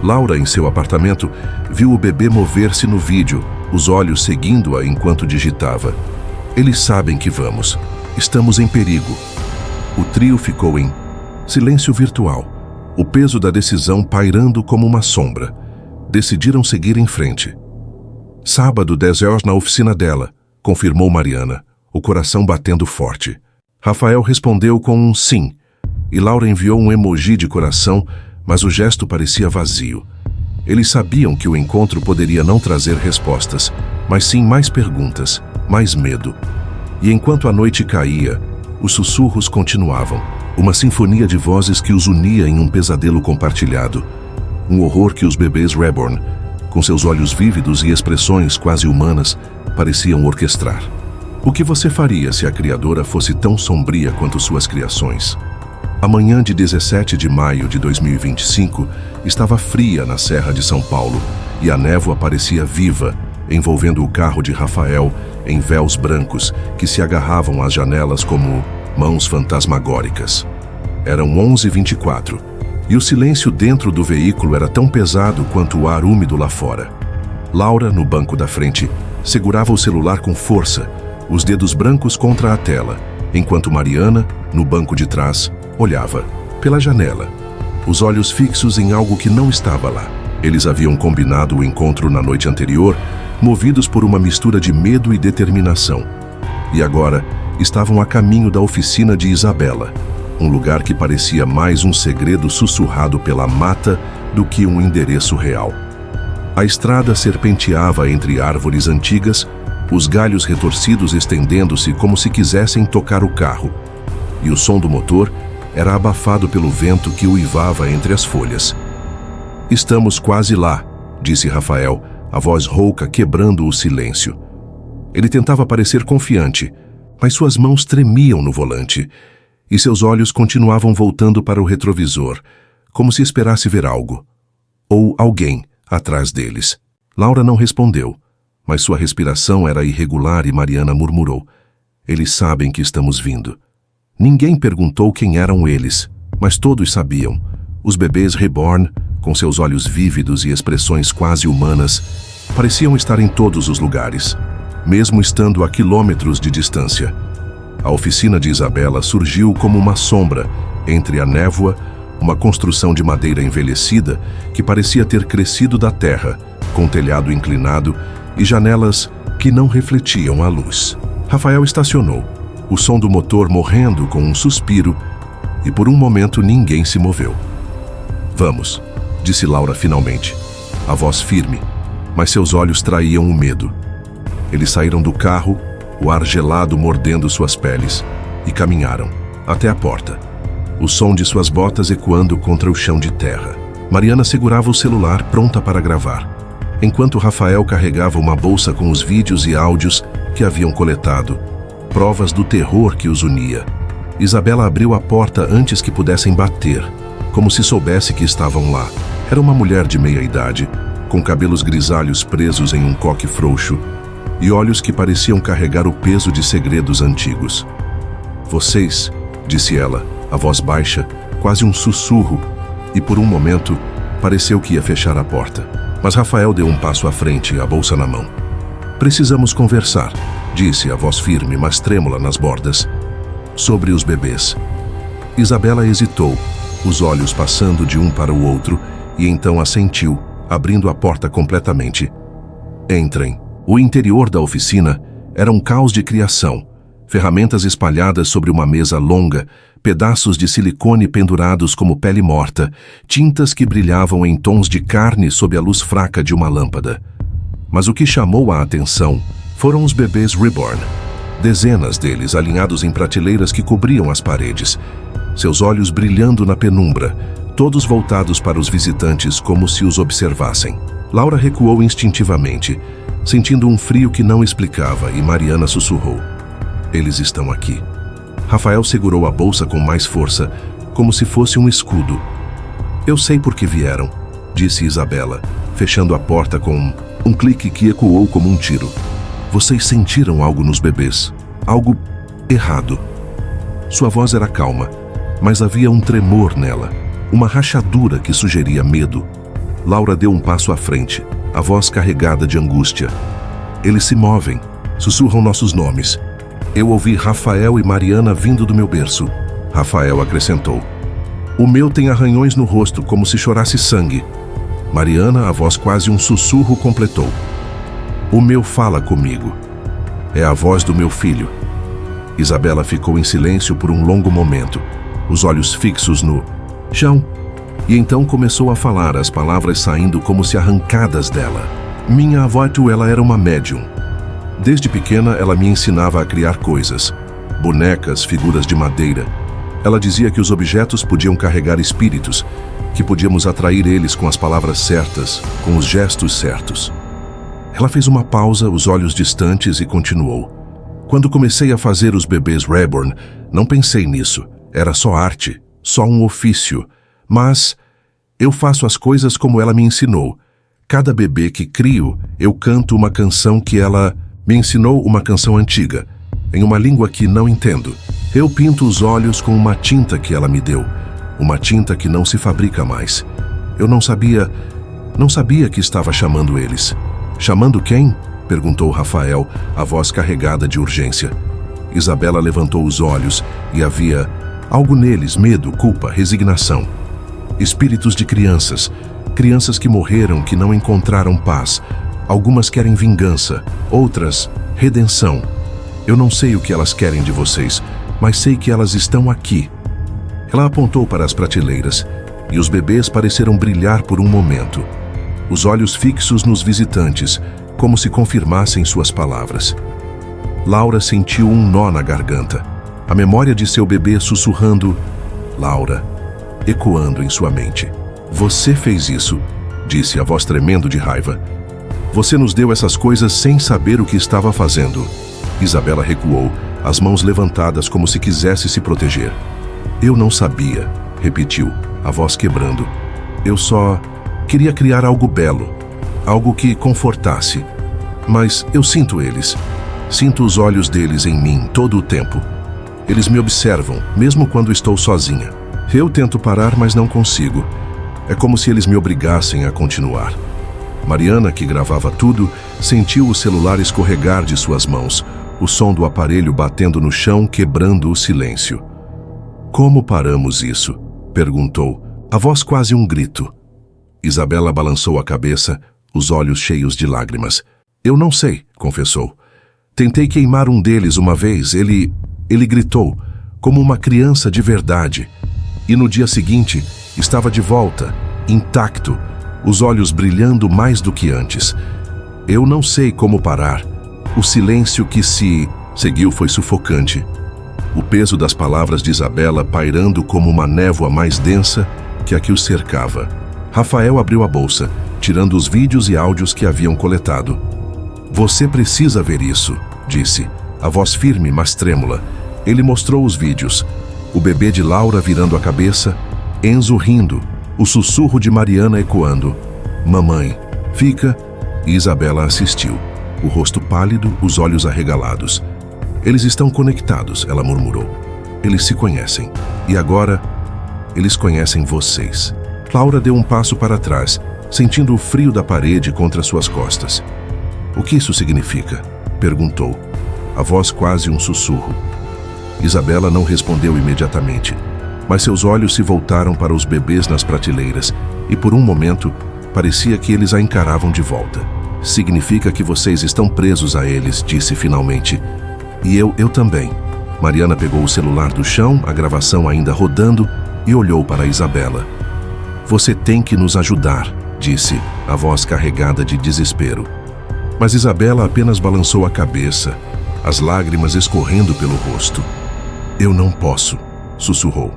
Laura, em seu apartamento, viu o bebê mover-se no vídeo, os olhos seguindo-a enquanto digitava. Eles sabem que vamos. Estamos em perigo. O trio ficou em silêncio virtual, o peso da decisão pairando como uma sombra. Decidiram seguir em frente. Sábado, 10 horas na oficina dela, confirmou Mariana, o coração batendo forte. Rafael respondeu com um sim, e Laura enviou um emoji de coração, mas o gesto parecia vazio. Eles sabiam que o encontro poderia não trazer respostas, mas sim mais perguntas, mais medo. E enquanto a noite caía, os sussurros continuavam, uma sinfonia de vozes que os unia em um pesadelo compartilhado. Um horror que os bebês reborn, com seus olhos vívidos e expressões quase humanas, pareciam orquestrar. O que você faria se a criadora fosse tão sombria quanto suas criações? A manhã de 17 de maio de 2025 estava fria na Serra de São Paulo e a névoa parecia viva, envolvendo o carro de Rafael em véus brancos que se agarravam às janelas como mãos fantasmagóricas. Eram 11h24 e o silêncio dentro do veículo era tão pesado quanto o ar úmido lá fora. Laura, no banco da frente, segurava o celular com força, os dedos brancos contra a tela, enquanto Mariana, no banco de trás, olhava pela janela, os olhos fixos em algo que não estava lá. Eles haviam combinado o encontro na noite anterior, movidos por uma mistura de medo e determinação. E agora estavam a caminho da oficina de Isabela, um lugar que parecia mais um segredo sussurrado pela mata do que um endereço real. A estrada serpenteava entre árvores antigas, os galhos retorcidos estendendo-se como se quisessem tocar o carro, e o som do motor era abafado pelo vento que uivava entre as folhas. Estamos quase lá, disse Rafael, a voz rouca quebrando o silêncio. Ele tentava parecer confiante, mas suas mãos tremiam no volante, e seus olhos continuavam voltando para o retrovisor, como se esperasse ver algo. Ou alguém atrás deles. Laura não respondeu, mas sua respiração era irregular e Mariana murmurou. Eles sabem que estamos vindo. Ninguém perguntou quem eram eles, mas todos sabiam. Os bebês reborn, com seus olhos vívidos e expressões quase humanas, pareciam estar em todos os lugares, mesmo estando a quilômetros de distância. A oficina de Isabela surgiu como uma sombra entre a névoa, uma construção de madeira envelhecida que parecia ter crescido da terra, com telhado inclinado e janelas que não refletiam a luz. Rafael estacionou, o som do motor morrendo com um suspiro, e por um momento ninguém se moveu. Vamos, disse Laura finalmente, a voz firme, mas seus olhos traíam o medo. Eles saíram do carro, o ar gelado mordendo suas peles, e caminharam até a porta, o som de suas botas ecoando contra o chão de terra. Mariana segurava o celular pronta para gravar. enquanto Rafael carregava uma bolsa com os vídeos e áudios que haviam coletado, provas do terror que os unia. Isabela abriu a porta antes que pudessem bater, como se soubesse que estavam lá. Era uma mulher de meia-idade, com cabelos grisalhos presos em um coque frouxo e olhos que pareciam carregar o peso de segredos antigos. "Vocês", disse ela, a voz baixa, quase um sussurro, e por um momento pareceu que ia fechar a porta. Mas Rafael deu um passo à frente, a bolsa na mão. "Precisamos conversar", disse, a voz firme, mas trêmula nas bordas. "Sobre os bebês." Isabela hesitou, os olhos passando de um para o outro, e então assentiu, abrindo a porta completamente. "Entrem." O interior da oficina era um caos de criação. Ferramentas espalhadas sobre uma mesa longa, pedaços de silicone pendurados como pele morta, tintas que brilhavam em tons de carne sob a luz fraca de uma lâmpada. Mas o que chamou a atenção foram os bebês reborn. Dezenas deles alinhados em prateleiras que cobriam as paredes, seus olhos brilhando na penumbra, todos voltados para os visitantes como se os observassem. Laura recuou instintivamente, sentindo um frio que não explicava, e Mariana sussurrou: "Eles estão aqui." Rafael segurou a bolsa com mais força, como se fosse um escudo. "Eu sei por que vieram", disse Isabela, fechando a porta com um clique que ecoou como um tiro. "Vocês sentiram algo nos bebês, algo errado." Sua voz era calma, mas havia um tremor nela, uma rachadura que sugeria medo. Laura deu um passo à frente, a voz carregada de angústia. "Eles se movem, sussurram nossos nomes. Eu ouvi Rafael e Mariana vindo do meu berço." Rafael acrescentou: "O meu tem arranhões no rosto, como se chorasse sangue." Mariana, a voz quase um sussurro, completou: "O meu fala comigo. É a voz do meu filho." Isabela ficou em silêncio por um longo momento, os olhos fixos no chão, e então começou a falar, as palavras saindo como se arrancadas dela. "Minha avó, ela era uma médium. Desde pequena, ela me ensinava a criar coisas, bonecas, figuras de madeira. Ela dizia que os objetos podiam carregar espíritos, que podíamos atrair eles com as palavras certas, com os gestos certos." Ela fez uma pausa, os olhos distantes, e continuou: "Quando comecei a fazer os bebês reborn, não pensei nisso. Era só arte, só um ofício. Mas eu faço as coisas como ela me ensinou. Cada bebê que crio, eu canto uma canção que ela me ensinou, uma canção antiga, em uma língua que não entendo. Eu pinto os olhos com uma tinta que ela me deu, uma tinta que não se fabrica mais. Eu não sabia que estava chamando eles." "Chamando quem?" perguntou Rafael, a voz carregada de urgência. Isabela levantou os olhos e havia algo neles: medo, culpa, resignação. "Espíritos de crianças, crianças que morreram, que não encontraram paz. Algumas querem vingança, outras, redenção. Eu não sei o que elas querem de vocês, mas sei que elas estão aqui." Ela apontou para as prateleiras, e os bebês pareceram brilhar por um momento, os olhos fixos nos visitantes, como se confirmassem suas palavras. Laura sentiu um nó na garganta, a memória de seu bebê sussurrando "Laura", ecoando em sua mente. "Você fez isso", disse, a voz tremendo de raiva. "Você nos deu essas coisas sem saber o que estava fazendo." Isabela recuou, as mãos levantadas como se quisesse se proteger. "Eu não sabia", repetiu, a voz quebrando. "Eu só queria criar algo belo, algo que confortasse. Mas eu sinto eles. Sinto os olhos deles em mim todo o tempo. Eles me observam, mesmo quando estou sozinha. Eu tento parar, mas não consigo. É como se eles me obrigassem a continuar." Mariana, que gravava tudo, sentiu o celular escorregar de suas mãos, o som do aparelho batendo no chão, quebrando o silêncio. "Como paramos isso?" perguntou, a voz quase um grito. Isabela balançou a cabeça, os olhos cheios de lágrimas. "Eu não sei", confessou. "Tentei queimar um deles uma vez, ele gritou, como uma criança de verdade. E no dia seguinte, estava de volta, intacto, os olhos brilhando mais do que antes. Eu não sei como parar. O silêncio que se seguiu foi sufocante. O peso das palavras de Isabela pairando como uma névoa mais densa que a que os cercava. Rafael abriu a bolsa tirando os vídeos e áudios que haviam coletado. Você precisa ver isso, disse, a voz firme, mas trêmula. Ele mostrou os vídeos. O bebê de Laura virando a cabeça, Enzo rindo, o sussurro de Mariana ecoando. Mamãe, fica... E Isabela assistiu, o rosto pálido, os olhos arregalados. Eles estão conectados, ela murmurou. Eles se conhecem. E agora, eles conhecem vocês. Laura deu um passo para trás, sentindo o frio da parede contra suas costas. O que isso significa? Perguntou, a voz quase um sussurro. Isabela não respondeu imediatamente, mas seus olhos se voltaram para os bebês nas prateleiras e por um momento parecia que eles a encaravam de volta. Significa que vocês estão presos a eles, disse finalmente. E eu também. Mariana pegou o celular do chão, a gravação ainda rodando, e olhou para Isabela. Você tem que nos ajudar, disse, a voz carregada de desespero. Mas Isabela apenas balançou a cabeça, as lágrimas escorrendo pelo rosto. Eu não posso, sussurrou.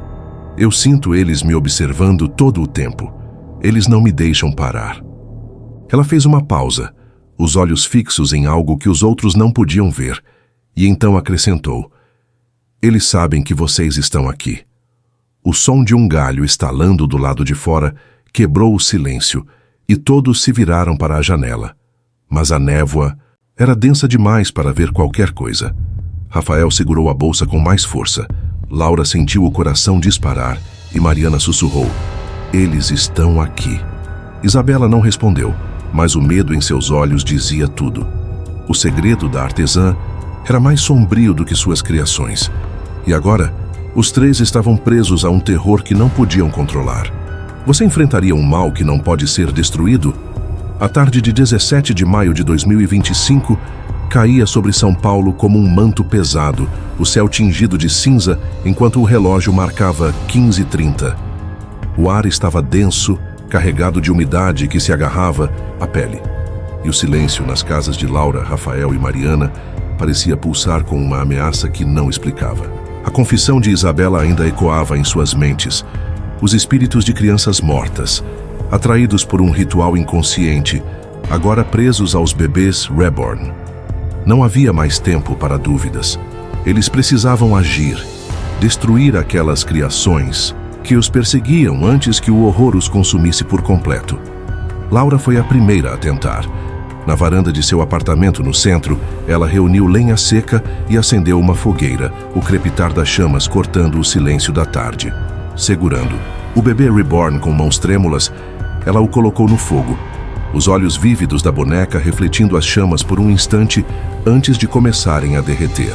Eu sinto eles me observando todo o tempo. Eles não me deixam parar. Ela fez uma pausa, os olhos fixos em algo que os outros não podiam ver, e então acrescentou. Eles sabem que vocês estão aqui. O som de um galho estalando do lado de fora quebrou o silêncio, e todos se viraram para a janela. Mas a névoa era densa demais para ver qualquer coisa. Rafael segurou a bolsa com mais força. Laura sentiu o coração disparar e Mariana sussurrou. Eles estão aqui. Isabela não respondeu, mas o medo em seus olhos dizia tudo. O segredo da artesã era mais sombrio do que suas criações. E agora, os três estavam presos a um terror que não podiam controlar. Você enfrentaria um mal que não pode ser destruído? A tarde de 17 de maio de 2025 caía sobre São Paulo como um manto pesado, o céu tingido de cinza enquanto o relógio marcava 15h30. O ar estava denso, carregado de umidade que se agarrava à pele. E o silêncio nas casas de Laura, Rafael e Mariana parecia pulsar com uma ameaça que não explicava. A confissão de Isabela ainda ecoava em suas mentes. Os espíritos de crianças mortas, atraídos por um ritual inconsciente, agora presos aos bebês reborn. Não havia mais tempo para dúvidas. Eles precisavam agir, destruir aquelas criações que os perseguiam antes que o horror os consumisse por completo. Laura foi a primeira a tentar. Na varanda de seu apartamento no centro, ela reuniu lenha seca e acendeu uma fogueira, o crepitar das chamas cortando o silêncio da tarde. Segurando o bebê reborn com mãos trêmulas, ela o colocou no fogo, os olhos vívidos da boneca refletindo as chamas por um instante antes de começarem a derreter.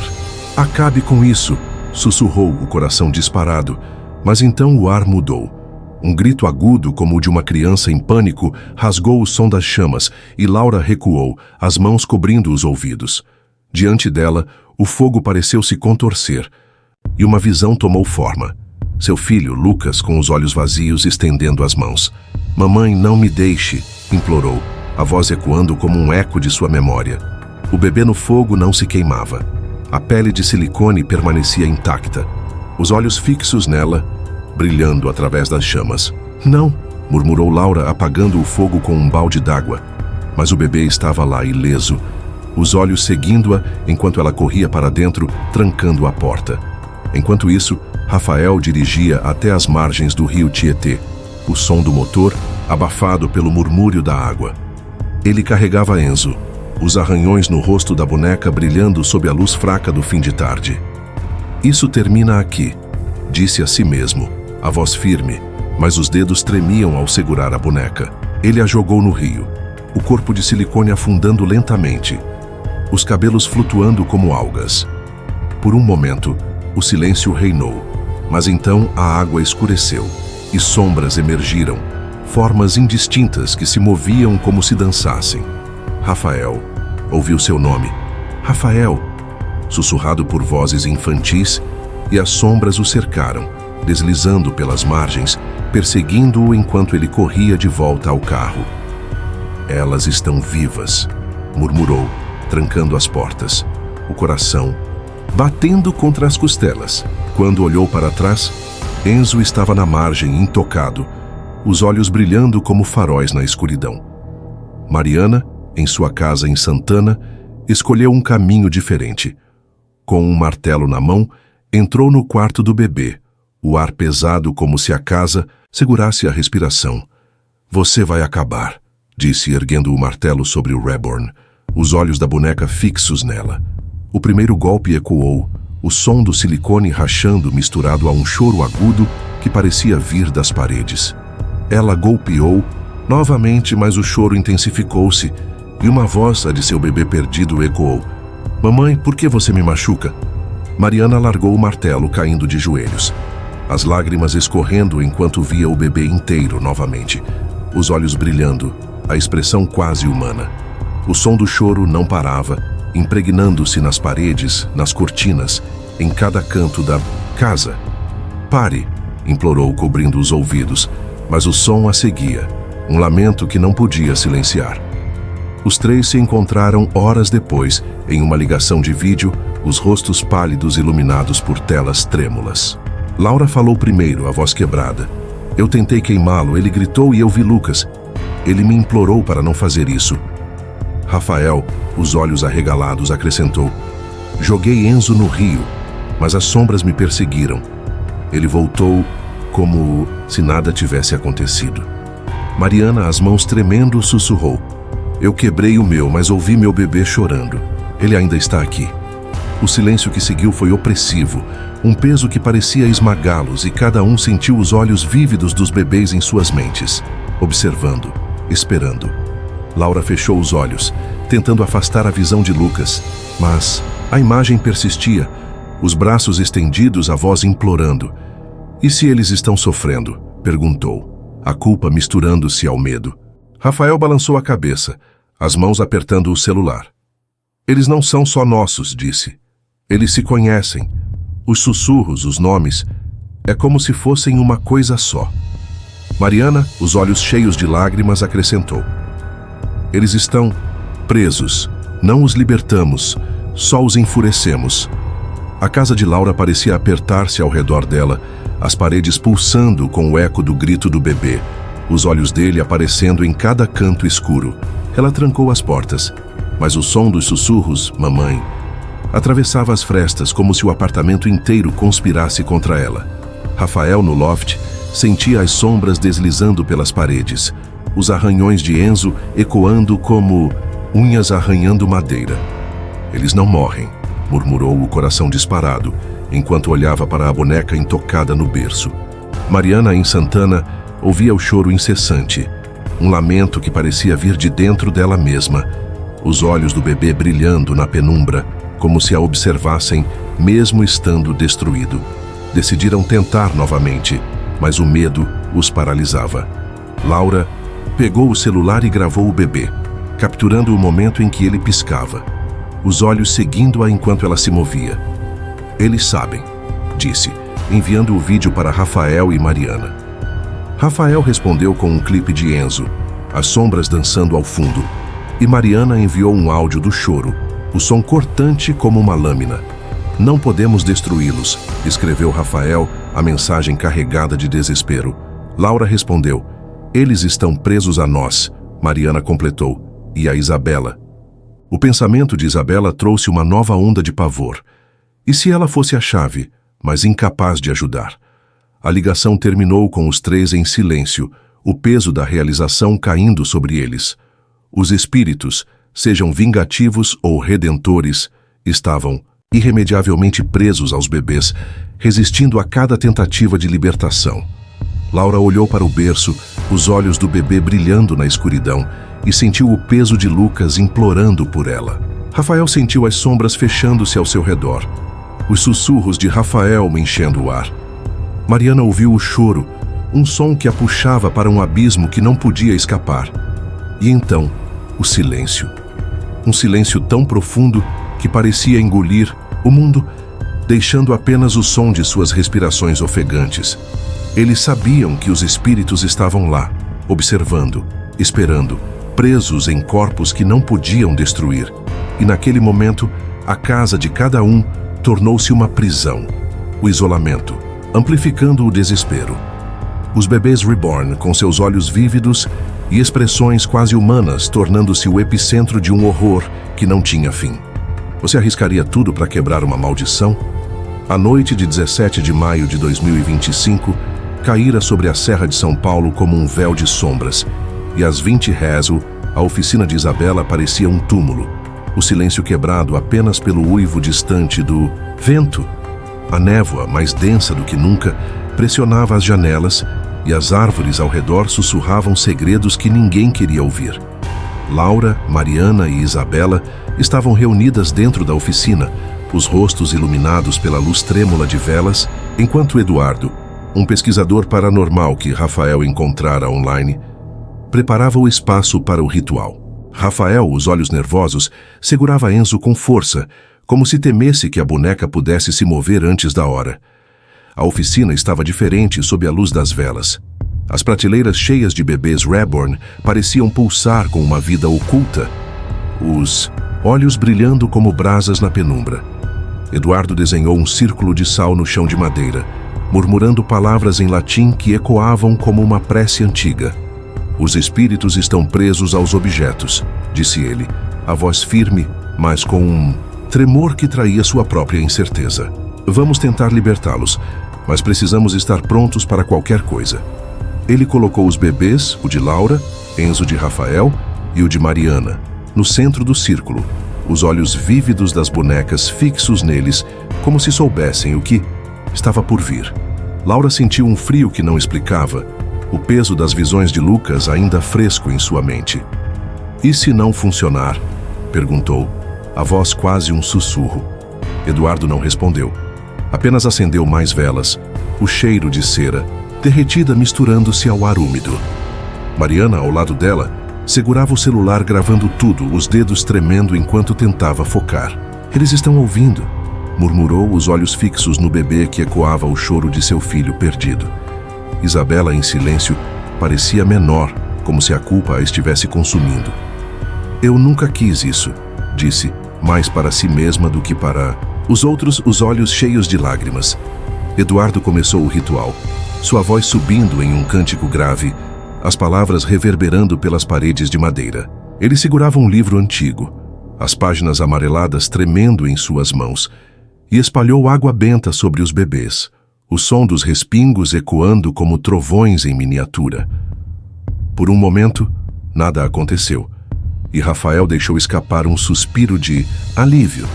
Acabe com isso, sussurrou o coração disparado, mas então o ar mudou. Um grito agudo, como o de uma criança em pânico, rasgou o som das chamas e Laura recuou, as mãos cobrindo os ouvidos. Diante dela, o fogo pareceu se contorcer e uma visão tomou forma. Seu filho, Lucas, com os olhos vazios, estendendo as mãos. Mamãe, não me deixe, implorou, a voz ecoando como um eco de sua memória. O bebê no fogo não se queimava. A pele de silicone permanecia intacta. Os olhos fixos nela, brilhando através das chamas. Não, murmurou Laura, apagando o fogo com um balde d'água. Mas o bebê estava lá, ileso, os olhos seguindo-a enquanto ela corria para dentro, trancando a porta. Enquanto isso, Rafael dirigia até as margens do rio Tietê, o som do motor abafado pelo murmúrio da água. Ele carregava Enzo, os arranhões no rosto da boneca brilhando sob a luz fraca do fim de tarde. Isso termina aqui, disse a si mesmo, a voz firme, mas os dedos tremiam ao segurar a boneca. Ele a jogou no rio, o corpo de silicone afundando lentamente, os cabelos flutuando como algas. Por um momento, o silêncio reinou, mas então a água escureceu e sombras emergiram, formas indistintas que se moviam como se dançassem. Rafael, ouviu seu nome. Rafael, sussurrado por vozes infantis, e as sombras o cercaram, deslizando pelas margens, perseguindo-o enquanto ele corria de volta ao carro. Elas estão vivas, murmurou, trancando as portas, o coração batendo contra as costelas. Quando olhou para trás, Enzo estava na margem, intocado, os olhos brilhando como faróis na escuridão. Mariana, em sua casa em Santana, escolheu um caminho diferente. Com um martelo na mão, entrou no quarto do bebê, o ar pesado como se a casa segurasse a respiração. "Você vai acabar", disse, erguendo o martelo sobre o Reborn, os olhos da boneca fixos nela. O primeiro golpe ecoou, o som do silicone rachando misturado a um choro agudo que parecia vir das paredes. Ela golpeou novamente, mas o choro intensificou-se e uma voz, a de seu bebê perdido, ecoou: "Mamãe, por que você me machuca?" Mariana largou o martelo, caindo de joelhos, as lágrimas escorrendo enquanto via o bebê inteiro novamente, os olhos brilhando, a expressão quase humana. O som do choro não parava, impregnando-se nas paredes, nas cortinas, em cada canto da casa. "Pare", implorou, cobrindo os ouvidos, mas o som a seguia, um lamento que não podia silenciar. Os três se encontraram horas depois, em uma ligação de vídeo, os rostos pálidos iluminados por telas trêmulas. Laura falou primeiro, a voz quebrada. "Eu tentei queimá-lo, ele gritou e eu vi Lucas. Ele me implorou para não fazer isso." Rafael, os olhos arregalados, acrescentou: "Joguei Enzo no rio, mas as sombras me perseguiram. Ele voltou como se nada tivesse acontecido." Mariana, as mãos tremendo, sussurrou: "Eu quebrei o meu, mas ouvi meu bebê chorando. Ele ainda está aqui." O silêncio que seguiu foi opressivo, um peso que parecia esmagá-los, e cada um sentiu os olhos vívidos dos bebês em suas mentes, observando, esperando. Laura fechou os olhos, tentando afastar a visão de Lucas, mas a imagem persistia, os braços estendidos, a voz implorando. "E se eles estão sofrendo?" perguntou, a culpa misturando-se ao medo. Rafael balançou a cabeça, as mãos apertando o celular. "Eles não são só nossos", disse. "Eles se conhecem. Os sussurros, os nomes, é como se fossem uma coisa só." Mariana, os olhos cheios de lágrimas, acrescentou: "Eles estão presos. Não os libertamos, só os enfurecemos." A casa de Laura parecia apertar-se ao redor dela, as paredes pulsando com o eco do grito do bebê, os olhos dele aparecendo em cada canto escuro. Ela trancou as portas, mas o som dos sussurros, "mamãe", atravessava as frestas como se o apartamento inteiro conspirasse contra ela. Rafael, no loft, sentia as sombras deslizando pelas paredes, os arranhões de Enzo ecoando como unhas arranhando madeira. "Eles não morrem", murmurou, o coração disparado, enquanto olhava para a boneca intocada no berço. Mariana, em Santana, ouvia o choro incessante, um lamento que parecia vir de dentro dela mesma, os olhos do bebê brilhando na penumbra, como se a observassem, mesmo estando destruído. Decidiram tentar novamente, mas o medo os paralisava. Laura pegou o celular e gravou o bebê, capturando o momento em que ele piscava, os olhos seguindo-a enquanto ela se movia. "Eles sabem", disse, enviando o vídeo para Rafael e Mariana. Rafael respondeu com um clipe de Enzo, as sombras dançando ao fundo, e Mariana enviou um áudio do choro, o som cortante como uma lâmina. "Não podemos destruí-los", escreveu Rafael, a mensagem carregada de desespero. Laura respondeu: "Eles estão presos a nós", Mariana completou, "e a Isabela." O pensamento de Isabela trouxe uma nova onda de pavor. E se ela fosse a chave, mas incapaz de ajudar? A ligação terminou com os três em silêncio, o peso da realização caindo sobre eles. Os espíritos, sejam vingativos ou redentores, estavam irremediavelmente presos aos bebês, resistindo a cada tentativa de libertação. Laura olhou para o berço, os olhos do bebê brilhando na escuridão, e sentiu o peso de Lucas implorando por ela. Rafael sentiu as sombras fechando-se ao seu redor, os sussurros de Rafael enchendo o ar. Mariana ouviu o choro, um som que a puxava para um abismo que não podia escapar. E então, o silêncio. Um silêncio tão profundo que parecia engolir o mundo, deixando apenas o som de suas respirações ofegantes. Eles sabiam que os espíritos estavam lá, observando, esperando, presos em corpos que não podiam destruir. E naquele momento, a casa de cada um tornou-se uma prisão. O isolamento, amplificando o desespero. Os bebês reborn, com seus olhos vívidos, e expressões quase humanas, tornando-se o epicentro de um horror que não tinha fim. Você arriscaria tudo para quebrar uma maldição? A noite de 17 de maio de 2025 caíra sobre a Serra de São Paulo como um véu de sombras, e às 20 Hazel, a oficina de Isabela parecia um túmulo, o silêncio quebrado apenas pelo uivo distante do vento. A névoa, mais densa do que nunca, pressionava as janelas e as árvores ao redor sussurravam segredos que ninguém queria ouvir. Laura, Mariana e Isabela estavam reunidas dentro da oficina, os rostos iluminados pela luz trêmula de velas, enquanto Eduardo, um pesquisador paranormal que Rafael encontrara online, preparava o espaço para o ritual. Rafael, os olhos nervosos, segurava Enzo com força, como se temesse que a boneca pudesse se mover antes da hora. A oficina estava diferente sob a luz das velas. As prateleiras cheias de bebês reborn pareciam pulsar com uma vida oculta, os olhos brilhando como brasas na penumbra. Eduardo desenhou um círculo de sal no chão de madeira, murmurando palavras em latim que ecoavam como uma prece antiga. Os espíritos estão presos aos objetos, disse ele, a voz firme, mas com um tremor que traía sua própria incerteza. Vamos tentar libertá-los, mas precisamos estar prontos para qualquer coisa. Ele colocou os bebês, o de Laura, Enzo de Rafael e o de Mariana, no centro do círculo, os olhos vívidos das bonecas fixos neles, como se soubessem o que estava por vir. Laura sentiu um frio que não explicava, o peso das visões de Lucas ainda fresco em sua mente. E se não funcionar? Perguntou, a voz quase um sussurro. Eduardo não respondeu. Apenas acendeu mais velas, o cheiro de cera, derretida misturando-se ao ar úmido. Mariana, ao lado dela, segurava o celular gravando tudo, os dedos tremendo enquanto tentava focar. Eles estão ouvindo, murmurou, os olhos fixos no bebê que ecoava o choro de seu filho perdido. Isabela, em silêncio, parecia menor, como se a culpa a estivesse consumindo. Eu nunca quis isso, disse, mais para si mesma do que para os outros, os olhos cheios de lágrimas. Eduardo começou o ritual, sua voz subindo em um cântico grave, as palavras reverberando pelas paredes de madeira. Ele segurava um livro antigo, as páginas amareladas tremendo em suas mãos, e espalhou água benta sobre os bebês, o som dos respingos ecoando como trovões em miniatura. Por um momento, nada aconteceu, e Rafael deixou escapar um suspiro de alívio.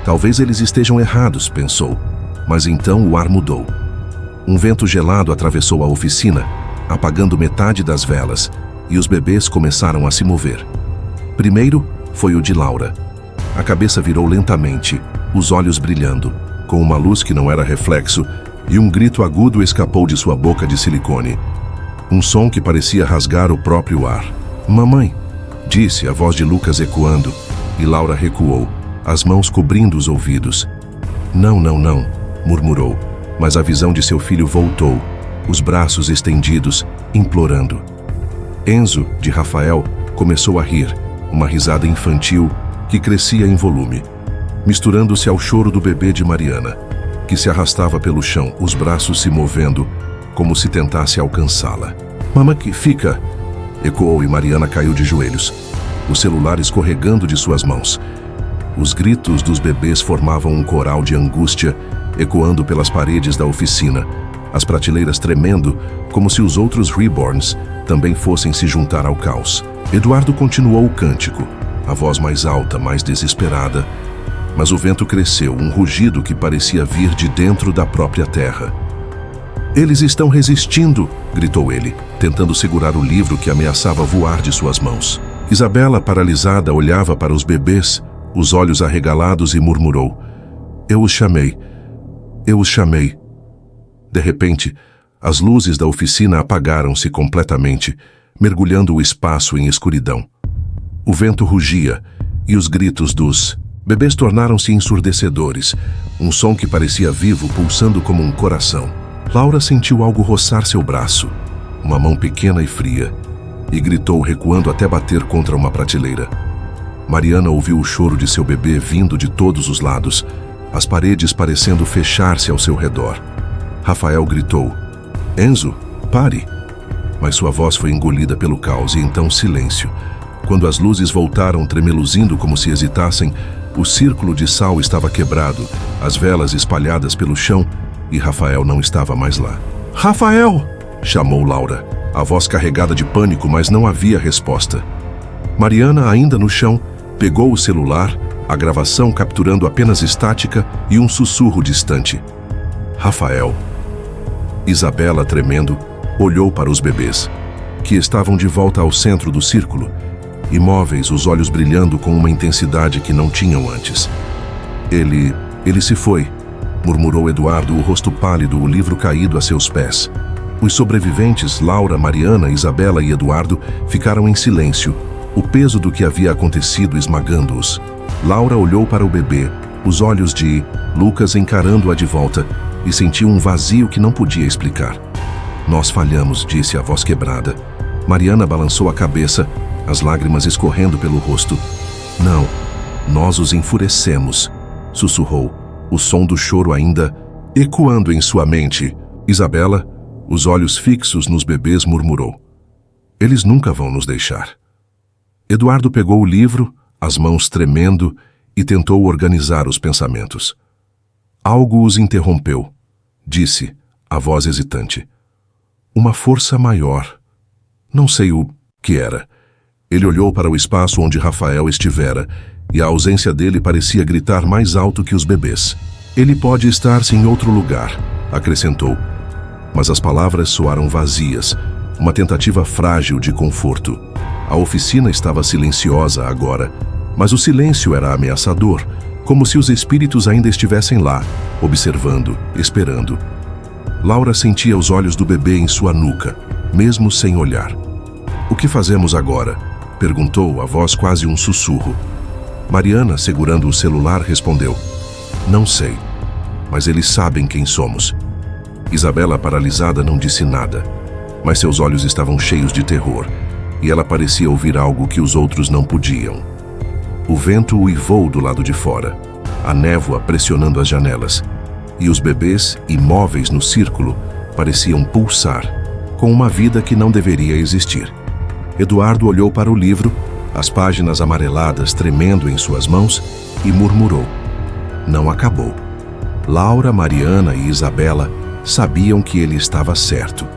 Talvez eles estejam errados, pensou, mas então o ar mudou. Um vento gelado atravessou a oficina, apagando metade das velas, e os bebês começaram a se mover. Primeiro foi o de Laura. A cabeça virou lentamente, os olhos brilhando, com uma luz que não era reflexo, e um grito agudo escapou de sua boca de silicone. Um som que parecia rasgar o próprio ar. Mamãe, disse a voz de Lucas ecoando, e Laura recuou, as mãos cobrindo os ouvidos. Não, não, não, murmurou, mas a visão de seu filho voltou, os braços estendidos, implorando. Enzo, de Rafael, começou a rir, uma risada infantil que crescia em volume, misturando-se ao choro do bebê de Mariana, que se arrastava pelo chão, os braços se movendo, como se tentasse alcançá-la. Mamãe, que fica, ecoou, e Mariana caiu de joelhos, o celular escorregando de suas mãos. Os gritos dos bebês formavam um coral de angústia, ecoando pelas paredes da oficina, as prateleiras tremendo, como se os outros reborns também fossem se juntar ao caos. Eduardo continuou o cântico, a voz mais alta, mais desesperada, mas o vento cresceu, um rugido que parecia vir de dentro da própria terra. Eles estão resistindo, gritou ele, tentando segurar o livro que ameaçava voar de suas mãos. Isabela, paralisada, olhava para os bebês, os olhos arregalados, e murmurou: Eu os chamei. Eu os chamei. De repente, as luzes da oficina apagaram-se completamente, mergulhando o espaço em escuridão. O vento rugia, e os gritos dos bebês tornaram-se ensurdecedores, um som que parecia vivo, pulsando como um coração. Laura sentiu algo roçar seu braço, uma mão pequena e fria, e gritou, recuando até bater contra uma prateleira. Mariana ouviu o choro de seu bebê vindo de todos os lados, as paredes parecendo fechar-se ao seu redor. Rafael gritou: Enzo, pare! Mas sua voz foi engolida pelo caos e então silêncio. Quando as luzes voltaram tremeluzindo como se hesitassem, o círculo de sal estava quebrado, as velas espalhadas pelo chão e Rafael não estava mais lá. "Rafael!" chamou Laura, a voz carregada de pânico, mas não havia resposta. Mariana, ainda no chão, pegou o celular, a gravação capturando apenas estática e um sussurro distante. "Rafael." Isabela, tremendo, olhou para os bebês, que estavam de volta ao centro do círculo, imóveis, os olhos brilhando com uma intensidade que não tinham antes. Ele se foi, murmurou Eduardo, o rosto pálido, o livro caído a seus pés. Os sobreviventes, Laura, Mariana, Isabela e Eduardo, ficaram em silêncio, o peso do que havia acontecido esmagando-os. Laura olhou para o bebê, os olhos de Lucas encarando-a de volta, e sentiu um vazio que não podia explicar. "Nós falhamos", disse a voz quebrada. Mariana balançou a cabeça, as lágrimas escorrendo pelo rosto. "Não, nós os enfurecemos", sussurrou, o som do choro ainda ecoando em sua mente. Isabela, os olhos fixos nos bebês, murmurou: "Eles nunca vão nos deixar." Eduardo pegou o livro, as mãos tremendo, e tentou organizar os pensamentos. Algo os interrompeu. Disse, a voz hesitante: "Uma força maior. Não sei o que era." Ele olhou para o espaço onde Rafael estivera, e a ausência dele parecia gritar mais alto que os bebês. "Ele pode estar-se em outro lugar", acrescentou. Mas as palavras soaram vazias, uma tentativa frágil de conforto. A oficina estava silenciosa agora, mas o silêncio era ameaçador, como se os espíritos ainda estivessem lá, observando, esperando. Laura sentia os olhos do bebê em sua nuca, mesmo sem olhar. "O que fazemos agora?" perguntou, a voz quase um sussurro. Mariana, segurando o celular, respondeu: "Não sei, mas eles sabem quem somos." Isabela, paralisada, não disse nada, mas seus olhos estavam cheios de terror, e ela parecia ouvir algo que os outros não podiam. O vento uivou do lado de fora, a névoa pressionando as janelas, e os bebês, imóveis no círculo, pareciam pulsar, com uma vida que não deveria existir. Eduardo olhou para o livro, as páginas amareladas tremendo em suas mãos, e murmurou: "Não acabou." Laura, Mariana e Isabela sabiam que ele estava certo.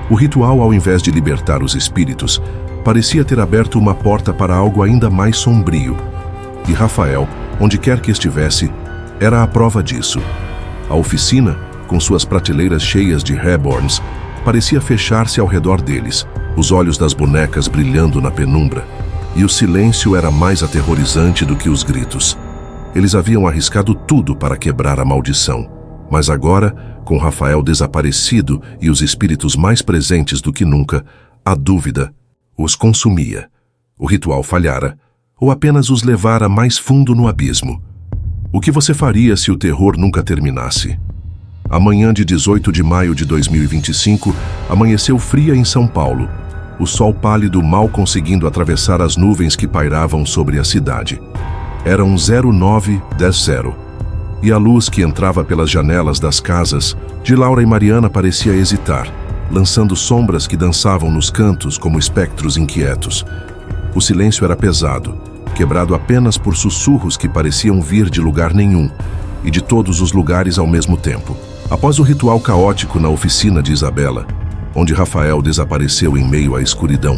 O ritual, ao invés de libertar os espíritos, parecia ter aberto uma porta para algo ainda mais sombrio. E Rafael, onde quer que estivesse, era a prova disso. A oficina, com suas prateleiras cheias de reborns, parecia fechar-se ao redor deles, os olhos das bonecas brilhando na penumbra, e o silêncio era mais aterrorizante do que os gritos. Eles haviam arriscado tudo para quebrar a maldição, mas agora, com Rafael desaparecido e os espíritos mais presentes do que nunca, a dúvida os consumia. O ritual falhara, ou apenas os levara mais fundo no abismo. O que você faria se o terror nunca terminasse? A manhã de 18 de maio de 2025 amanheceu fria em São Paulo, o sol pálido mal conseguindo atravessar as nuvens que pairavam sobre a cidade. Eram 09:10, e a luz que entrava pelas janelas das casas de Laura e Mariana parecia hesitar, lançando sombras que dançavam nos cantos como espectros inquietos. O silêncio era pesado, quebrado apenas por sussurros que pareciam vir de lugar nenhum, e de todos os lugares ao mesmo tempo. Após o ritual caótico na oficina de Isabela, onde Rafael desapareceu em meio à escuridão,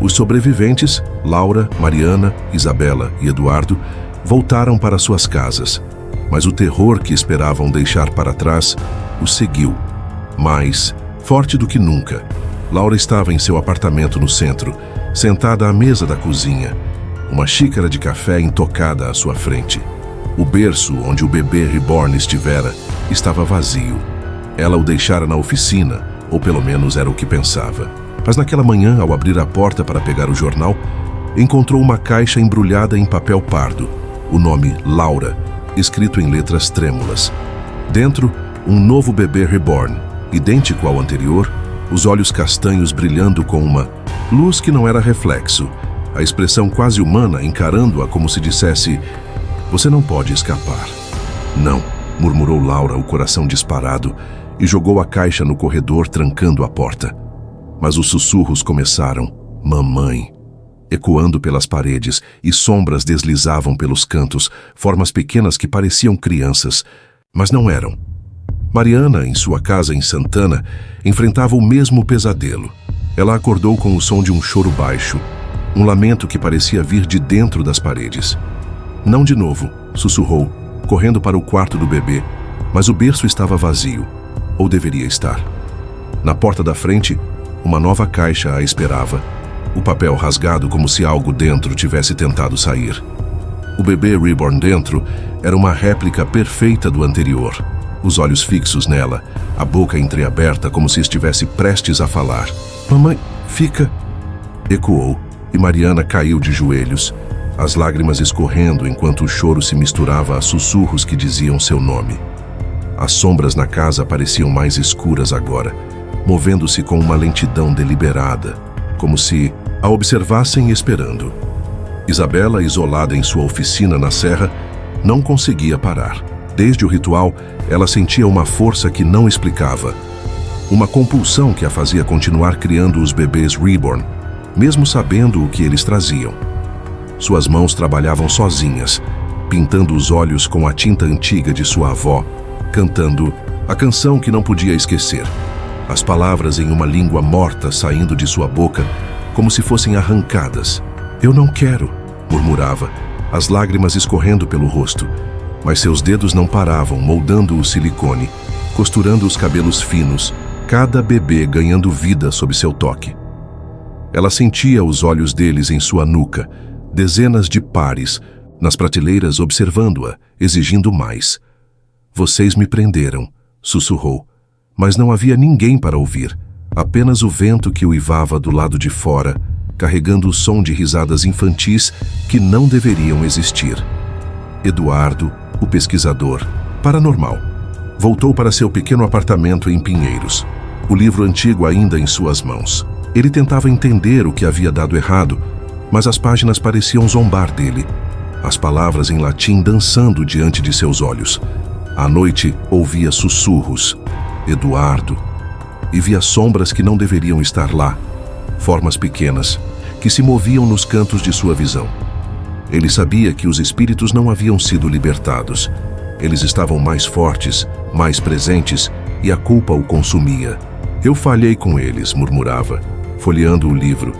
os sobreviventes, Laura, Mariana, Isabela e Eduardo, voltaram para suas casas, mas o terror que esperavam deixar para trás os seguiu. Mais forte do que nunca, Laura estava em seu apartamento no centro, sentada à mesa da cozinha, uma xícara de café intocada à sua frente. O berço onde o bebê reborn estivera estava vazio. Ela o deixara na oficina, ou pelo menos era o que pensava. Mas naquela manhã, ao abrir a porta para pegar o jornal, encontrou uma caixa embrulhada em papel pardo, o nome Laura, escrito em letras trêmulas. Dentro, um novo bebê reborn, idêntico ao anterior, os olhos castanhos brilhando com uma luz que não era reflexo, a expressão quase humana encarando-a como se dissesse: "Você não pode escapar." "Não", murmurou Laura, o coração disparado, e jogou a caixa no corredor, trancando a porta. Mas os sussurros começaram: "Mamãe", ecoando pelas paredes, e sombras deslizavam pelos cantos, formas pequenas que pareciam crianças, mas não eram. Mariana, em sua casa em Santana, enfrentava o mesmo pesadelo. Ela acordou com o som de um choro baixo, um lamento que parecia vir de dentro das paredes. "Não de novo", sussurrou, correndo para o quarto do bebê, mas o berço estava vazio, ou deveria estar. Na porta da frente, uma nova caixa a esperava, o papel rasgado como se algo dentro tivesse tentado sair. O bebê reborn dentro era uma réplica perfeita do anterior, os olhos fixos nela, a boca entreaberta como se estivesse prestes a falar. "Mamãe, fica..." ecoou, e Mariana caiu de joelhos, as lágrimas escorrendo enquanto o choro se misturava a sussurros que diziam seu nome. As sombras na casa pareciam mais escuras agora, movendo-se com uma lentidão deliberada, como se a observassem esperando. Isabela, isolada em sua oficina na serra, não conseguia parar. Desde o ritual, ela sentia uma força que não explicava. Uma compulsão que a fazia continuar criando os bebês reborn, mesmo sabendo o que eles traziam. Suas mãos trabalhavam sozinhas, pintando os olhos com a tinta antiga de sua avó, cantando a canção que não podia esquecer. As palavras em uma língua morta saindo de sua boca, como se fossem arrancadas. "Eu não quero", murmurava, as lágrimas escorrendo pelo rosto. Mas seus dedos não paravam, moldando o silicone, costurando os cabelos finos, cada bebê ganhando vida sob seu toque. Ela sentia os olhos deles em sua nuca, dezenas de pares, nas prateleiras observando-a, exigindo mais. "Vocês me prenderam", sussurrou, mas não havia ninguém para ouvir, apenas o vento que uivava do lado de fora, carregando o som de risadas infantis que não deveriam existir. Eduardo, o pesquisador paranormal, voltou para seu pequeno apartamento em Pinheiros, o livro antigo ainda em suas mãos. Ele tentava entender o que havia dado errado, mas as páginas pareciam zombar dele, as palavras em latim dançando diante de seus olhos. À noite, ouvia sussurros: "Eduardo", e via sombras que não deveriam estar lá, formas pequenas, que se moviam nos cantos de sua visão. Ele sabia que os espíritos não haviam sido libertados. Eles estavam mais fortes, mais presentes, e a culpa o consumia. "Eu falhei com eles", murmurava, folheando o livro.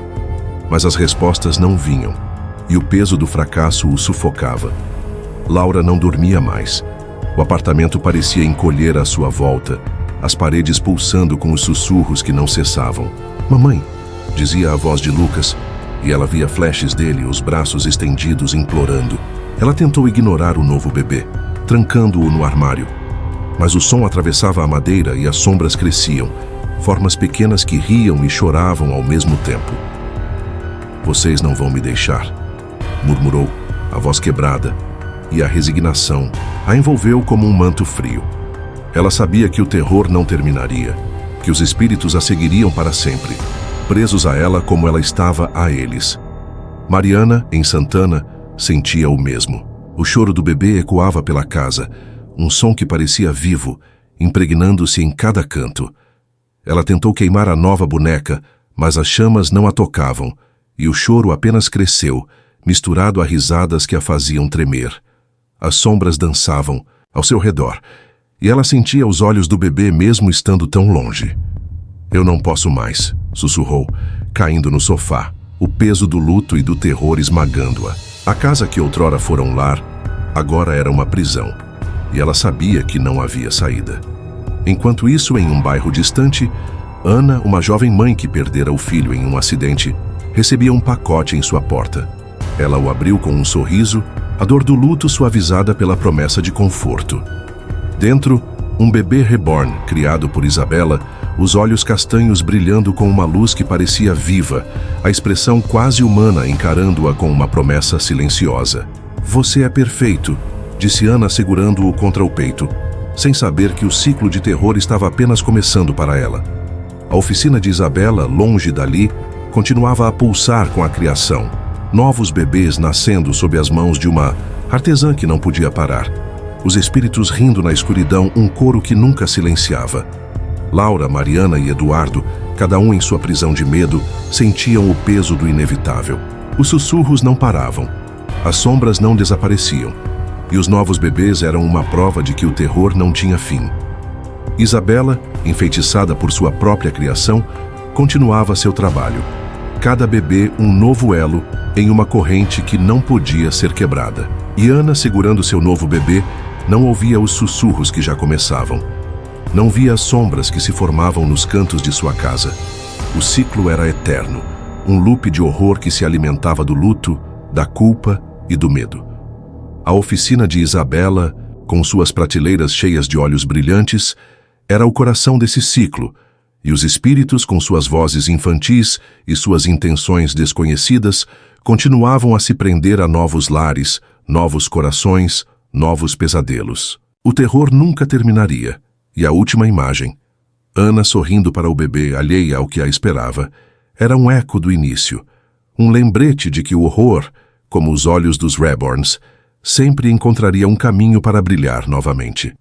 Mas as respostas não vinham, e o peso do fracasso o sufocava. Laura não dormia mais. O apartamento parecia encolher à sua volta, as paredes pulsando com os sussurros que não cessavam. "Mamãe", dizia a voz de Lucas, e ela via flashes dele, os braços estendidos, implorando. Ela tentou ignorar o novo bebê, trancando-o no armário. Mas o som atravessava a madeira e as sombras cresciam, formas pequenas que riam e choravam ao mesmo tempo. "Vocês não vão me deixar", murmurou, a voz quebrada, e a resignação a envolveu como um manto frio. Ela sabia que o terror não terminaria, que os espíritos a seguiriam para sempre, presos a ela como ela estava a eles. Mariana, em Santana, sentia o mesmo. O choro do bebê ecoava pela casa, um som que parecia vivo, impregnando-se em cada canto. Ela tentou queimar a nova boneca, mas as chamas não a tocavam, e o choro apenas cresceu, misturado a risadas que a faziam tremer. As sombras dançavam ao seu redor, e ela sentia os olhos do bebê mesmo estando tão longe. "Eu não posso mais", sussurrou, caindo no sofá, o peso do luto e do terror esmagando-a. A casa que outrora fora um lar, agora era uma prisão, e ela sabia que não havia saída. Enquanto isso, em um bairro distante, Ana, uma jovem mãe que perdera o filho em um acidente, recebia um pacote em sua porta. Ela o abriu com um sorriso, a dor do luto suavizada pela promessa de conforto. Dentro, um bebê reborn, criado por Isabela, os olhos castanhos brilhando com uma luz que parecia viva, a expressão quase humana encarando-a com uma promessa silenciosa. "Você é perfeito", disse Ana segurando-o contra o peito, sem saber que o ciclo de terror estava apenas começando para ela. A oficina de Isabela, longe dali, continuava a pulsar com a criação. Novos bebês nascendo sob as mãos de uma artesã que não podia parar. Os espíritos rindo na escuridão, um coro que nunca silenciava. Laura, Mariana e Eduardo Cada um em sua prisão de medo sentiam o peso do inevitável. Os sussurros não paravam, as sombras não desapareciam, e os novos bebês eram uma prova de que o terror não tinha fim. Isabela, enfeitiçada por sua própria criação, continuava seu trabalho. Cada bebê um novo elo em uma corrente que não podia ser quebrada. E Ana, segurando seu novo bebê, não ouvia os sussurros que já começavam. Não via as sombras que se formavam nos cantos de sua casa. O ciclo era eterno, um loop de horror que se alimentava do luto, da culpa e do medo. A oficina de Isabela, com suas prateleiras cheias de olhos brilhantes, era o coração desse ciclo, e os espíritos, com suas vozes infantis e suas intenções desconhecidas, continuavam a se prender a novos lares, novos corações, novos pesadelos. O terror nunca terminaria, e a última imagem, Ana sorrindo para o bebê alheia ao que a esperava, era um eco do início, um lembrete de que o horror, como os olhos dos Reborns, sempre encontraria um caminho para brilhar novamente.